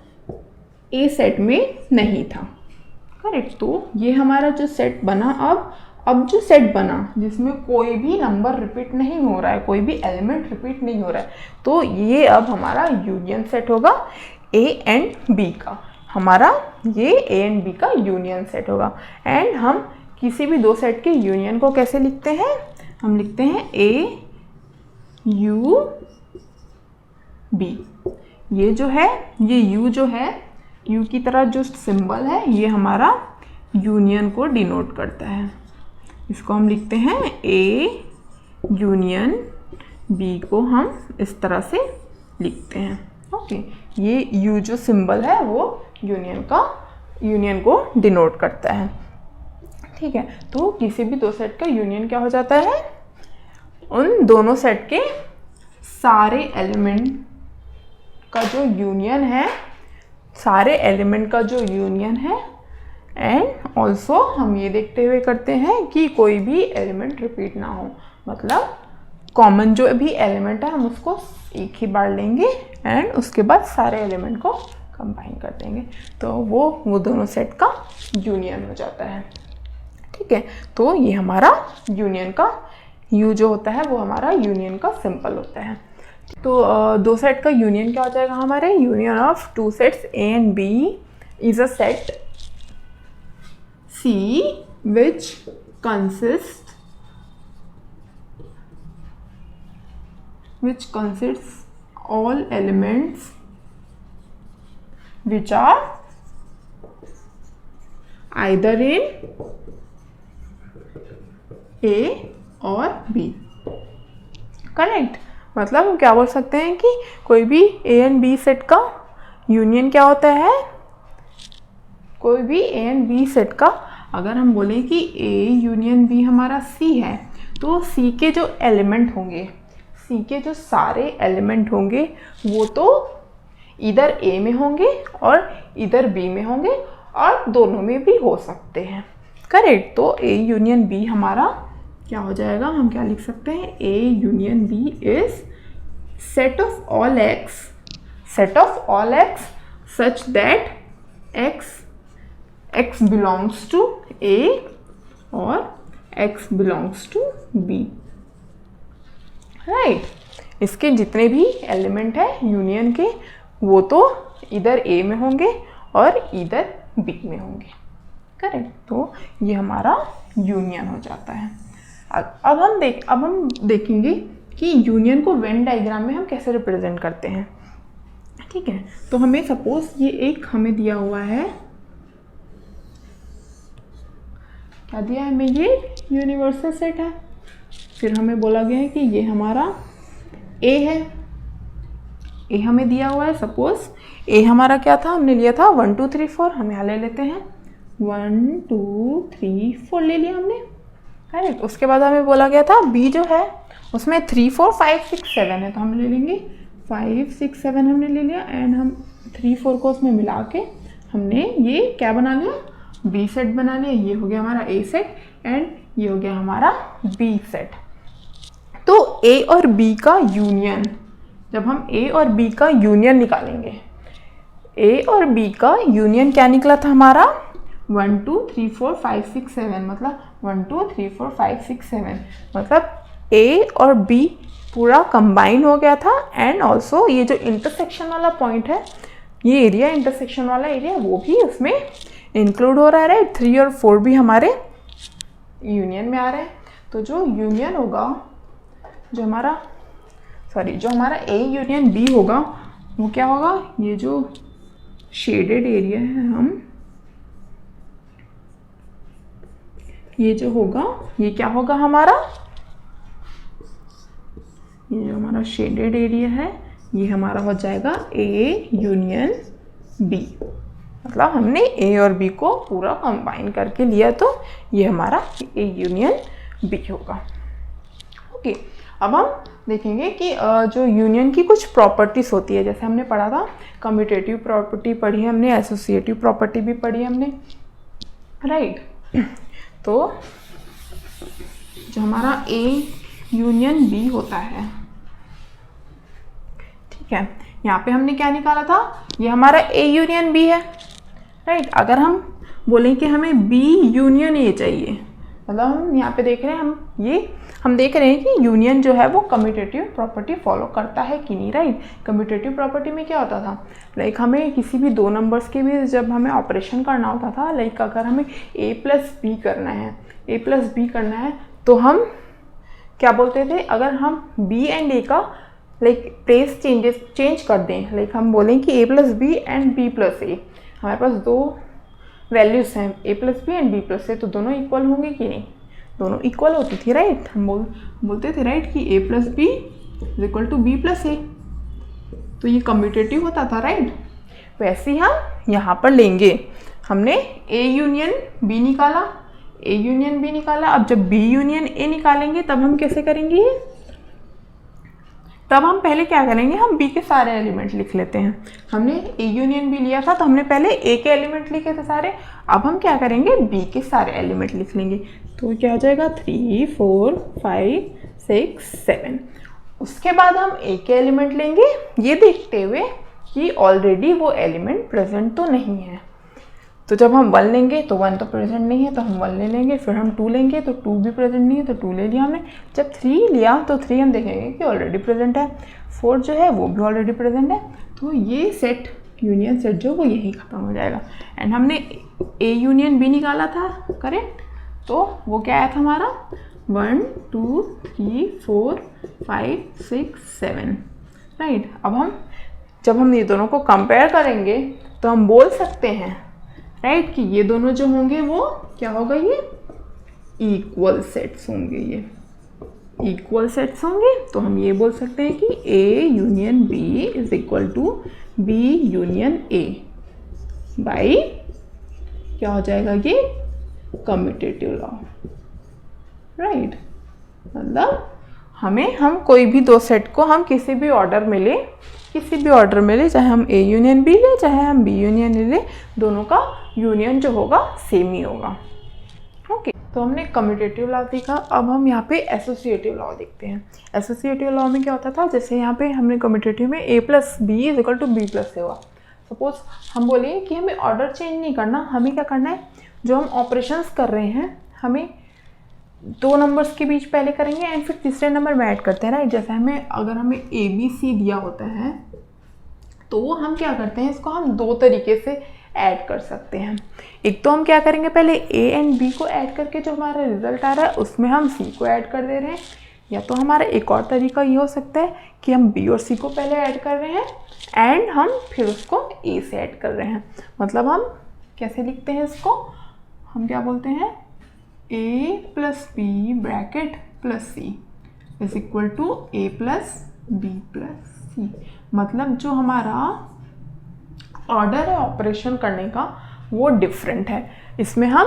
[SPEAKER 1] ए सेट में नहीं था, करेक्ट। तो ये हमारा जो सेट बना, अब जो सेट बना जिसमें कोई भी नंबर रिपीट नहीं हो रहा है, कोई भी एलिमेंट रिपीट नहीं हो रहा है, तो ये अब हमारा यूनियन सेट होगा ए एंड बी का, ये ए एंड बी का यूनियन सेट होगा। एंड हम किसी भी दो सेट के यूनियन को कैसे लिखते हैं, हम लिखते हैं ए यू बी। ये जो है, ये यू जो है, यू की तरह जो सिंबल है ये हमारा यूनियन को डिनोट करता है, इसको हम लिखते हैं ए यूनियन बी को हम इस तरह से लिखते हैं, ओके। ये यू जो सिंबल है वो यूनियन को डिनोट करता है, ठीक है। तो किसी भी दो सेट का यूनियन क्या हो जाता है, उन दोनों सेट के सारे एलिमेंट का जो यूनियन है, एंड ऑल्सो हम ये देखते हुए करते हैं कि कोई भी एलिमेंट रिपीट ना हो, मतलब कॉमन जो भी एलिमेंट है हम उसको एक ही बार लेंगे एंड उसके बाद सारे एलिमेंट को कंबाइन कर देंगे, तो वो दोनों सेट का यूनियन हो जाता है, ठीक है। तो ये हमारा यूनियन का यू जो होता है वो हमारा यूनियन का सिंपल होता है। तो दो सेट का यूनियन क्या हो जाएगा, हमारे union of two sets A and B is a set C which consists all elements which are either in A or B, correct. मतलब हम क्या बोल सकते हैं कि कोई भी A एंड B सेट का यूनियन क्या होता है, कोई भी A एंड B सेट का अगर हम बोलें कि A यूनियन B हमारा C है, तो C के जो एलिमेंट होंगे, C के जो सारे एलिमेंट होंगे वो तो इधर A में होंगे और इधर B में होंगे और दोनों में भी हो सकते हैं। करेक्ट। तो A यूनियन B हमारा क्या हो जाएगा, हम क्या लिख सकते हैं, A union B is set of all x such that x belongs to A और x belongs to B। Right. इसके जितने भी एलिमेंट हैं यूनियन के वो तो इधर A में होंगे और इधर B में होंगे। करेक्ट। तो ये हमारा यूनियन हो जाता है। अब हम देखेंगे कि यूनियन को वेन डायग्राम में हम कैसे रिप्रेजेंट करते हैं। ठीक है। तो हमें सपोज ये एक हमें दिया हुआ है, क्या दिया है हमें, ये यूनिवर्सल सेट है। फिर हमें बोला गया है कि ये हमारा A है, A हमें दिया हुआ है। सपोज A हमारा क्या था, हमने लिया था 1 2 3 4। हम यहाँ ले लेते हैं 1 2 3 4 ले लिया हमने। करेक्ट। उसके बाद हमें बोला गया था B जो है उसमें 3 4 5 6 7 है, तो हम ले लेंगे 5 6 7 हमने ले लिया एंड हम 3 4 को उसमें मिला के हमने ये क्या बना लिया, B सेट बना लिया। ये हो गया हमारा A सेट एंड ये हो गया हमारा B सेट। तो A और B का यूनियन, जब हम A और B का यूनियन निकालेंगे, A और B का यूनियन क्या निकला था हमारा 1 2 3 4 5 6 7, मतलब 1 2 3 4 5 6 7, मतलब A और B पूरा कंबाइन हो गया था। एंड ऑल्सो ये जो इंटरसेक्शन वाला पॉइंट है, ये एरिया, इंटरसेक्शन वाला एरिया, वो भी उसमें इंक्लूड हो रहा है। राइट। 3 और 4 भी हमारे यूनियन में आ रहे हैं। तो जो यूनियन होगा, जो हमारा A यूनियन B होगा वो क्या होगा, ये जो शेडेड एरिया है, हम ये जो होगा ये क्या होगा हमारा, ये जो हमारा शेडेड एरिया है ये हमारा हो जाएगा A यूनियन B। मतलब हमने A और B को पूरा कंबाइन करके लिया, तो ये हमारा A यूनियन B होगा। ओके। अब हम देखेंगे कि जो यूनियन की कुछ प्रॉपर्टीज होती है, जैसे हमने पढ़ा था कम्यूटेटिव प्रॉपर्टी पढ़ी हमने, एसोसिएटिव प्रॉपर्टी भी पढ़ी हमने। राइट। तो जो हमारा A यूनियन B होता है, ठीक है, यहाँ पे हमने क्या निकाला था, ये हमारा A यूनियन B है। राइट। अगर हम बोलें कि हमें B यूनियन A चाहिए, मतलब हम यहाँ पे देख रहे हैं, हम देख रहे हैं कि यूनियन जो है वो कम्यूटेटिव प्रॉपर्टी फॉलो करता है कि नहीं। राइट। कम्यूटेटिव प्रॉपर्टी में क्या होता था, लाइक हमें किसी भी दो नंबर्स के भी जब हमें ऑपरेशन करना होता था, लाइक अगर हमें A प्लस B करना है तो हम क्या बोलते थे, अगर हम B एंड A का लाइक प्लेस चेंज कर दें, लाइक हम बोलें कि A plus B and B plus A, हमारे पास दो वैल्यूज़ हैं A plus B and B plus A, तो दोनों इक्वल होंगे कि नहीं, दोनों इक्वल होती थी। राइट। हम बोलते थे राइट कि A plus B is equal to B plus A, तो ये कम्यूटेटिव होता था। राइट। वैसे ही हम यहाँ पर लेंगे, हमने A यूनियन B निकाला, अब जब B यूनियन A निकालेंगे तब हम कैसे करेंगे, तब हम पहले क्या करेंगे, हम B के सारे एलिमेंट लिख लेते हैं। हमने A यूनियन B लिया था तो हमने पहले A के एलिमेंट लिखे थे सारे, अब हम क्या करेंगे B के सारे एलिमेंट लिख लेंगे। तो क्या हो जाएगा 3 4 5 6 7। उसके बाद हम A के एलिमेंट लेंगे, ये देखते हुए कि ऑलरेडी वो एलिमेंट प्रेजेंट तो नहीं है। तो जब हम 1 लेंगे तो 1 तो प्रेजेंट नहीं है, तो हम 1 ले लेंगे। फिर हम 2 लेंगे तो 2 भी प्रेजेंट नहीं है, तो 2 ले लिया हमने। जब 3 लिया तो 3 हम देखेंगे कि ऑलरेडी प्रेजेंट है। 4 जो है वो भी ऑलरेडी प्रेजेंट है। तो ये सेट, यूनियन सेट जो वो यही खत्म हो जाएगा। एंड हमने A यूनियन B निकाला था, करेक्ट। तो वो क्या आया था हमारा 1 2 3 4 5 6 7। राइट। अब जब हम ये दोनों को कंपेयर करेंगे तो हम बोल सकते हैं राइट कि ये दोनों जो होंगे वो क्या होगा, ये इक्वल सेट्स होंगे, ये इक्वल सेट्स होंगे। तो हम ये बोल सकते हैं कि A union B is equal to B union A by क्या हो जाएगा, ये कम्यूटेटिव लॉ, राइट। मतलब हम कोई भी दो सेट को हम किसी भी ऑर्डर में ले, चाहे हम ए यूनियन बी ले, चाहे हम बी यूनियन ले, दोनों का यूनियन जो होगा सेम ही होगा। ओके, तो हमने कम्यूटेटिव लॉ देखा। अब हम यहाँ पे एसोसिएटिव लॉ देखते हैं। एसोसिएटिव लॉ में क्या होता था, जैसे यहाँ पे हमने कम्यूटेटिव में a plus B is equal to B plus A हुआ। सपोज हम बोले कि हमें ऑर्डर चेंज नहीं करना, हमें क्या करना है, जो हम ऑपरेशंस कर रहे हैं हमें दो नंबर्स के बीच पहले करेंगे एंड फिर तीसरे नंबर में ऐड करते हैं, राइट। जैसे अगर हमें ए बी सी दिया होता है तो हम क्या करते हैं, इसको हम दो तरीके से ऐड कर सकते हैं। एक तो हम क्या करेंगे, पहले ए एंड बी को ऐड करके जो हमारा रिजल्ट आ रहा है उसमें हम सी को ऐड कर दे रहे हैं, या तो हमारा एक और तरीका ये हो सकता है कि हम बी और सी को पहले ऐड कर रहे हैं एंड हम फिर उसको ए से ऐड कर रहे हैं। मतलब हम कैसे लिखते हैं इसको, हम क्या बोलते हैं, a plus B bracket plus C is equal to A plus B plus C. मतलब जो हमारा ऑर्डर है ऑपरेशन करने का वो डिफरेंट है। इसमें हम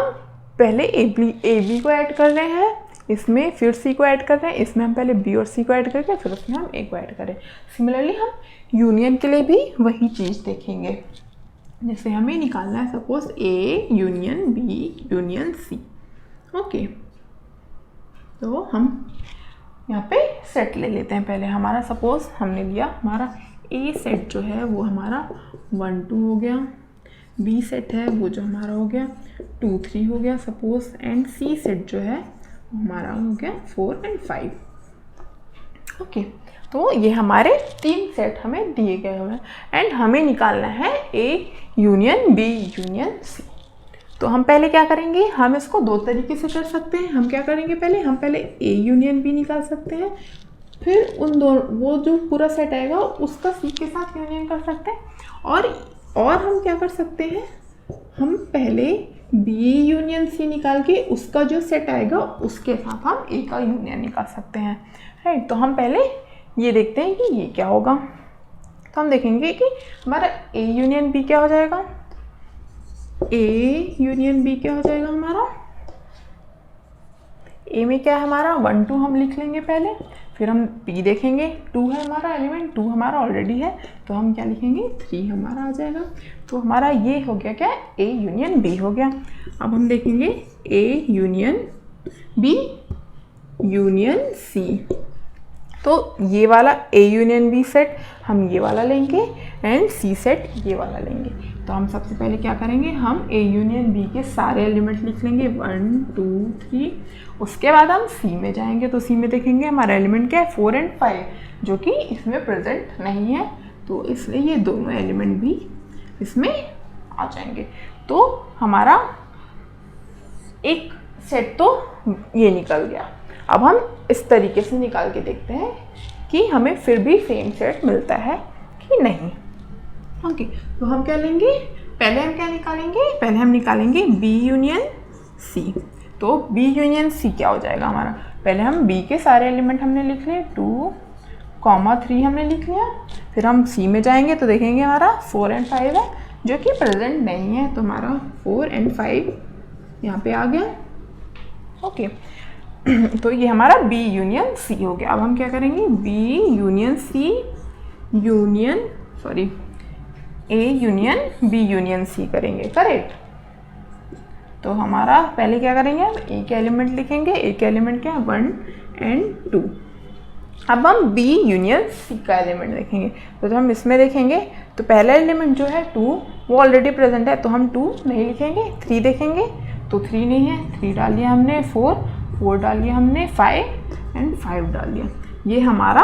[SPEAKER 1] पहले ए बी को ऐड कर रहे हैं, इसमें फिर सी को ऐड कर रहे हैं, इसमें हम पहले बी और सी को ऐड करके फिर उसमें हम ए को ऐड करें। सिमिलरली हम यूनियन के लिए भी वही चीज़ देखेंगे। जैसे हमें निकालना है suppose A union B union C. Okay, तो हम यहाँ पे सेट ले लेते हैं। पहले हमारा सपोज हमने लिया, हमारा ए सेट जो है वो हमारा 1 2 हो गया, बी सेट है वो जो हमारा हो गया 2 3 हो गया सपोज, एंड सी सेट जो है वो हमारा हो गया 4 एंड 5। ओके, तो ये हमारे 3 सेट हमें दिए गए हुए हैं एंड हमें निकालना है A union B union C. तो हम पहले क्या करेंगे, हम इसको दो तरीके से कर सकते हैं। हम क्या करेंगे, हम पहले ए यूनियन बी निकाल सकते हैं, फिर उन दो वो जो पूरा सेट आएगा उसका सी के साथ यूनियन कर सकते हैं, और हम क्या कर सकते हैं, हम पहले बी यूनियन सी निकाल के उसका जो सेट आएगा उसके साथ हम ए का यूनियन निकाल सकते हैं, राइट। तो हम पहले ये देखते हैं कि ये क्या होगा। तो हम देखेंगे कि हमारा ए यूनियन बी क्या हो जाएगा, ए यूनियन बी क्या हो जाएगा, हमारा ए में क्या है हमारा 1 2 हम लिख लेंगे पहले, फिर हम बी देखेंगे 2 है हमारा एलिमेंट, 2 हमारा ऑलरेडी है तो हम क्या लिखेंगे 3 हमारा आ जाएगा। तो हमारा ये हो गया क्या, ए यूनियन बी हो गया। अब हम देखेंगे A union B union C. तो ये वाला ए यूनियन बी सेट हम ये वाला लेंगे एंड सी सेट ये वाला लेंगे। तो हम सबसे पहले क्या करेंगे, हम ए यूनियन बी के सारे एलिमेंट लिख लेंगे 1 2 3। उसके बाद हम सी में जाएंगे, तो सी में देखेंगे हमारा एलिमेंट क्या है 4 एंड 5, जो कि इसमें प्रेजेंट नहीं है, तो इसलिए ये दोनों एलिमेंट भी इसमें आ जाएंगे। तो हमारा एक सेट तो ये निकल गया। अब हम इस तरीके से निकाल के देखते हैं कि हमें फिर भी सेम सेट मिलता है कि नहीं। ओके, तो हम क्या लेंगे, पहले हम क्या निकालेंगे, पहले हम निकालेंगे बी यूनियन सी। तो बी यूनियन सी क्या हो जाएगा हमारा, पहले हम बी के सारे एलिमेंट हमने लिख लिए 2 3 हमने लिख लिया, फिर हम सी में जाएंगे तो देखेंगे हमारा 4 एंड 5 है जो कि प्रेजेंट नहीं है, तो हमारा 4 एंड 5 यहाँ पे आ गया। ओके, तो ये हमारा बी यूनियन सी हो गया। अब हम क्या करेंगे, B union C union A union B union C करेंगे, करेक्ट। तो हमारा पहले क्या करेंगे, हम ए के एलिमेंट लिखेंगे, ए के एलिमेंट क्या है 1 एंड 2। अब हम बी यूनियन सी का एलिमेंट देखेंगे, तो जब हम इसमें देखेंगे तो पहला एलिमेंट जो है 2 वो ऑलरेडी प्रेजेंट है, तो हम 2 नहीं लिखेंगे। 3 देखेंगे तो 3 नहीं है, 3 डाल दिया हमने, 4 डाल दिया हमने, 5 एंड 5 डाल दिया। ये हमारा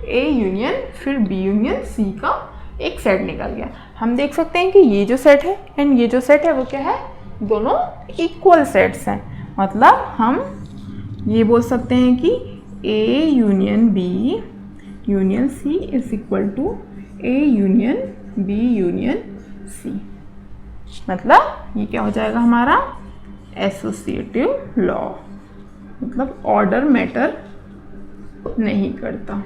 [SPEAKER 1] ए यूनियन फिर बी यूनियन सी का एक सेट निकल गया। हम देख सकते हैं कि ये जो सेट है एंड ये जो सेट है वो क्या है, दोनों इक्वल सेट्स हैं। मतलब हम ये बोल सकते हैं कि A union B union C is equal to A union B union C. मतलब ये क्या हो जाएगा हमारा एसोसिएटिव लॉ। मतलब ऑर्डर मैटर नहीं करता,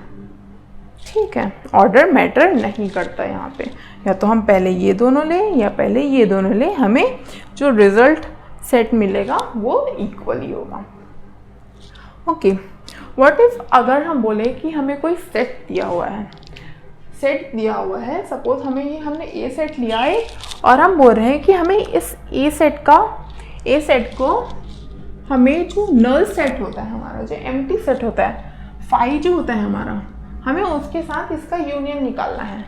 [SPEAKER 1] ठीक है, ऑर्डर मैटर नहीं करता यहाँ पे। या तो हम पहले ये दोनों लें या पहले ये दोनों लें, हमें जो रिजल्ट सेट मिलेगा वो इक्वल ही होगा। ओके, व्हाट इफ अगर हम बोले कि हमें कोई सेट दिया हुआ है, सेट दिया हुआ है, सपोज हमें ये हमने ए सेट लिया है और हम बोल रहे हैं कि हमें इस ए सेट को हमें जो नल सेट होता है हमारा, जो एम्प्टी सेट होता है, फाई जो होता है हमारा, हमें उसके साथ इसका यूनियन निकालना है।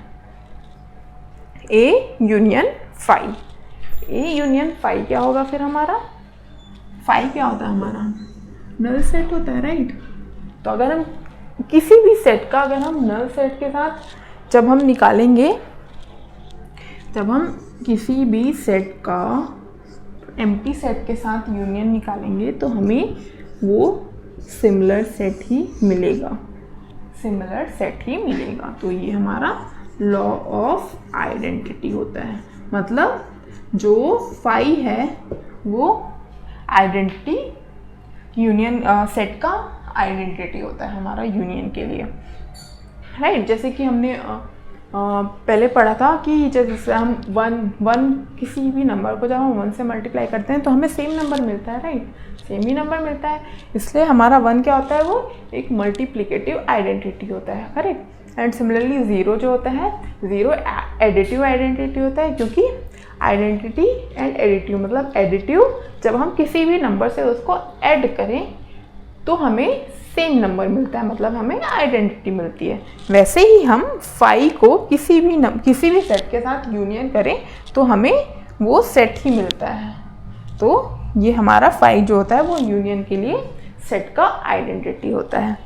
[SPEAKER 1] A union phi, A union phi क्या होगा फिर हमारा? फाई क्या होता है हमारा? नल सेट होता है, राइट। तो अगर हम किसी भी सेट का, अगर हम नल सेट के साथ जब हम निकालेंगे, जब हम किसी भी सेट का एम्प्टी सेट के साथ यूनियन निकालेंगे तो हमें वो सिमिलर सेट ही मिलेगा, सिमिलर सेट ही मिलेगा। तो ये हमारा लॉ ऑफ आइडेंटिटी होता है। मतलब जो फाई है वो आइडेंटिटी, यूनियन सेट का आइडेंटिटी होता है हमारा यूनियन के लिए, राइट। जैसे कि हमने पहले पढ़ा था कि जैसे हम वन किसी भी नंबर को जब हम 1 से मल्टीप्लाई करते हैं तो हमें सेम नंबर मिलता है, राइट, सेम ही नंबर मिलता है। इसलिए हमारा 1 क्या होता है? वो एक मल्टीप्लिकेटिव आइडेंटिटी होता है, करेक्ट। एंड सिमिलरली 0 जो होता है, 0 एडिटिव आइडेंटिटी होता है, क्योंकि आइडेंटिटी एंड एडिटिव, मतलब एडिटिव जब हम किसी भी नंबर से उसको ऐड करें तो हमें सेम नंबर मिलता है, मतलब हमें आइडेंटिटी मिलती है। वैसे ही हम फाई को किसी भी सेट के साथ यूनियन करें तो हमें वो सेट ही मिलता है। तो ये हमारा फाई जो होता है वो यूनियन के लिए सेट का आइडेंटिटी होता है।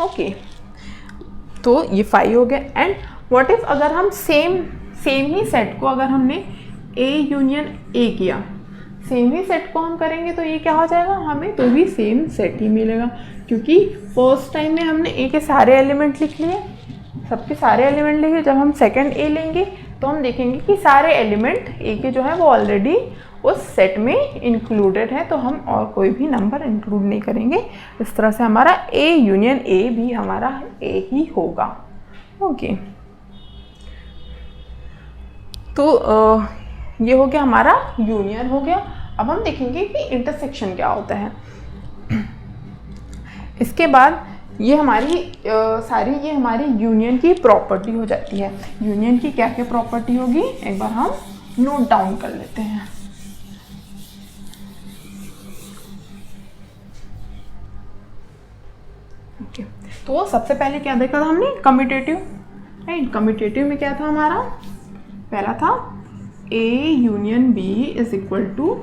[SPEAKER 1] ओके, तो ये फाई हो गया। एंड व्हाट इफ अगर हम सेम ही सेट को अगर हमने ए यूनियन ए किया, सेम ही सेट को हम करेंगे तो ये क्या हो जाएगा? हमें तो भी सेम सेट ही मिलेगा, क्योंकि फर्स्ट टाइम में हमने ए के सारे एलिमेंट लिख लिए, सबके सारे एलिमेंट लिखे। जब हम सेकंड ए लेंगे तो हम देखेंगे कि सारे एलिमेंट ए के जो है वो ऑलरेडी उस सेट में इंक्लूडेड है, तो हम और कोई भी नंबर इंक्लूड नहीं करेंगे। इस तरह से हमारा ए यूनियन ए भी हमारा ए ही होगा। ओके, तो ये हो गया हमारा यूनियन हो गया। अब हम देखेंगे कि इंटरसेक्शन क्या होता है। इसके बाद ये हमारी ये हमारी यूनियन की प्रॉपर्टी हो जाती है। यूनियन की क्या क्या प्रॉपर्टी होगी एक बार हम नोट डाउन कर लेते हैं। ओके, तो सबसे पहले क्या देखा था हमने? Commutative, right. कम्यूटेटिव में क्या था हमारा? पहला था A union B is equal to,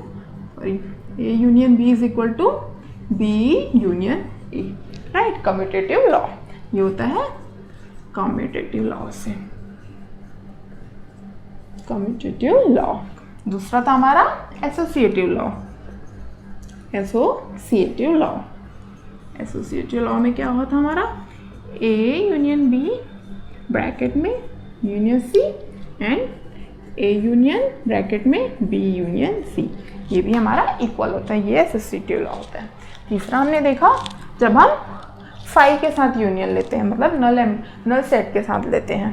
[SPEAKER 1] sorry, A union B is equal to B union A, right. Commutative law, ये होता है कम्यूटेटिव लॉ से, कम्यूटेटिव लॉ। दूसरा था हमारा associative law, associative law. Associative law में क्या हुआ था हमारा? A यूनियन B ब्रैकेट में union C and A union bracket में B यूनियन C, ये भी हमारा इक्वल होता है, ये एसोसिएटिव लॉ होता है। तीसरा हमने देखा जब हम फाई के साथ यूनियन लेते हैं, मतलब नल सेट के साथ लेते हैं,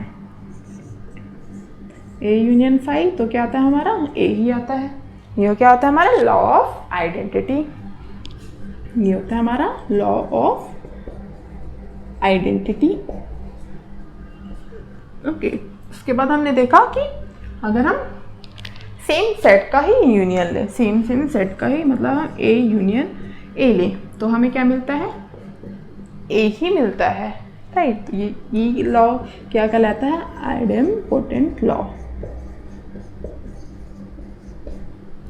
[SPEAKER 1] A यूनियन फाई, तो क्या आता है हमारा? A ही आता है। ये क्या होता है हमारा? लॉ ऑफ आइडेंटिटी, ये होता है हमारा लॉ ऑफ आइडेंटिटी। ओके, उसके बाद हमने देखा कि अगर हम सेम सेट का ही यूनियन लें, सेम सेट का ही, मतलब हम A यूनियन A लें तो हमें क्या मिलता है? A ही मिलता है, राइट। ये लॉ क्या कहलाता है? Idempotent law.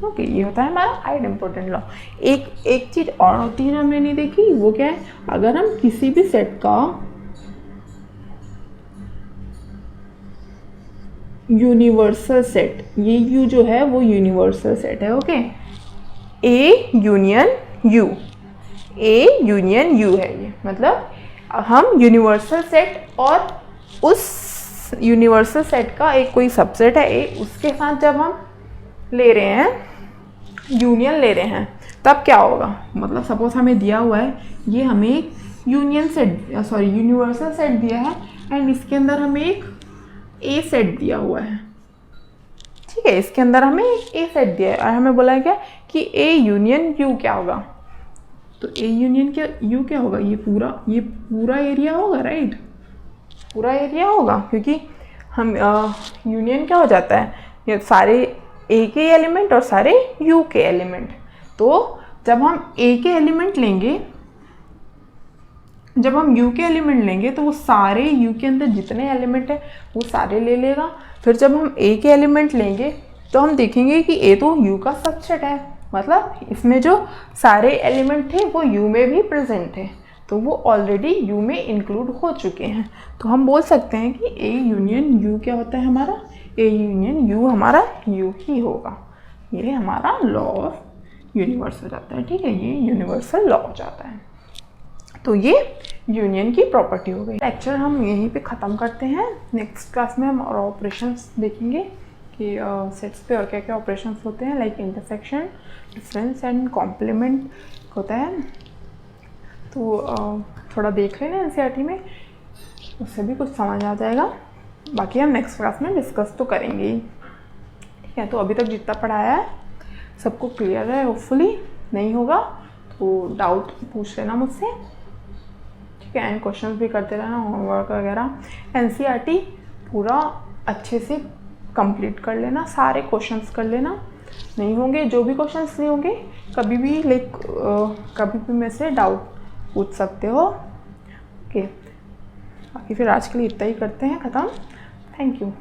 [SPEAKER 1] ओके, ये होता है हमारा आइडेम्पोटेंट लॉ। एक चीज और होती है हमने नहीं देखी, वो क्या है? अगर हम किसी भी सेट का यूनिवर्सल सेट, ये यू जो है वो यूनिवर्सल सेट है, okay. A union U, A union U है ये, मतलब हम यूनिवर्सल सेट और उस यूनिवर्सल सेट का एक कोई सबसेट है A, उसके साथ जब हम ले रहे हैं, यूनियन ले रहे हैं, तब क्या होगा? मतलब सपोज हमें दिया हुआ है, ये हमें एक यूनिवर्सल सेट दिया है एंड इसके अंदर हमें एक A सेट दिया हुआ है, ठीक है, इसके अंदर हमें ए सेट दिया है और हमें बोला है क्या कि ए यूनियन यू क्या होगा, तो ए यूनियन क्या यू क्या होगा, ये पूरा एरिया होगा, राइट, पूरा एरिया होगा, क्योंकि हम यूनियन क्या हो जाता है, ये सारे ए के एलिमेंट और सारे यू के एलिमेंट। तो जब हम ए के एलिमेंट लेंगे, जब हम यू के एलिमेंट लेंगे तो वो सारे यू के अंदर जितने एलिमेंट है वो सारे ले लेगा। फिर जब हम ए के एलिमेंट लेंगे तो हम देखेंगे कि ए तो यू का सबसेट है, मतलब इसमें जो सारे एलिमेंट थे वो यू में भी प्रेजेंट थे, तो वो ऑलरेडी यू में इंक्लूड हो चुके हैं। तो हम बोल सकते हैं कि ए यूनियन यू क्या होता है हमारा, ए यूनियन यू हमारा यू ही होगा। ये हमारा लॉ ऑफ यूनिवर्स हो जाता है, ठीक है, ये यूनिवर्सल लॉ हो जाता है। तो ये यूनियन की प्रॉपर्टी हो गई। लेक्चर हम यहीं पे ख़त्म करते हैं। नेक्स्ट क्लास में हम और ऑपरेशंस देखेंगे कि सेट्स पे और क्या क्या ऑपरेशंस होते हैं, like intersection, difference and complement होता है। तो थोड़ा देख लेना एनसीईआरटी में, उससे भी कुछ समझ आ जाएगा। बाकी हम नेक्स्ट क्लास में डिस्कस तो करेंगे ही, ठीक है। तो अभी तक जितना पढ़ाया है सबको क्लियर है, होपफुली। नहीं होगा तो डाउट पूछ लेना मुझसे, ठीक है, एंड क्वेश्चंस भी करते रहना, होमवर्क वगैरह। एनसीईआरटी पूरा अच्छे से कंप्लीट कर लेना, सारे क्वेश्चंस कर लेना। नहीं होंगे, जो भी क्वेश्चंस नहीं होंगे कभी भी कभी भी मेरे से डाउट पूछ सकते हो, ओके। बाकी फिर आज के लिए इतना ही करते हैं ख़त्म। Thank you.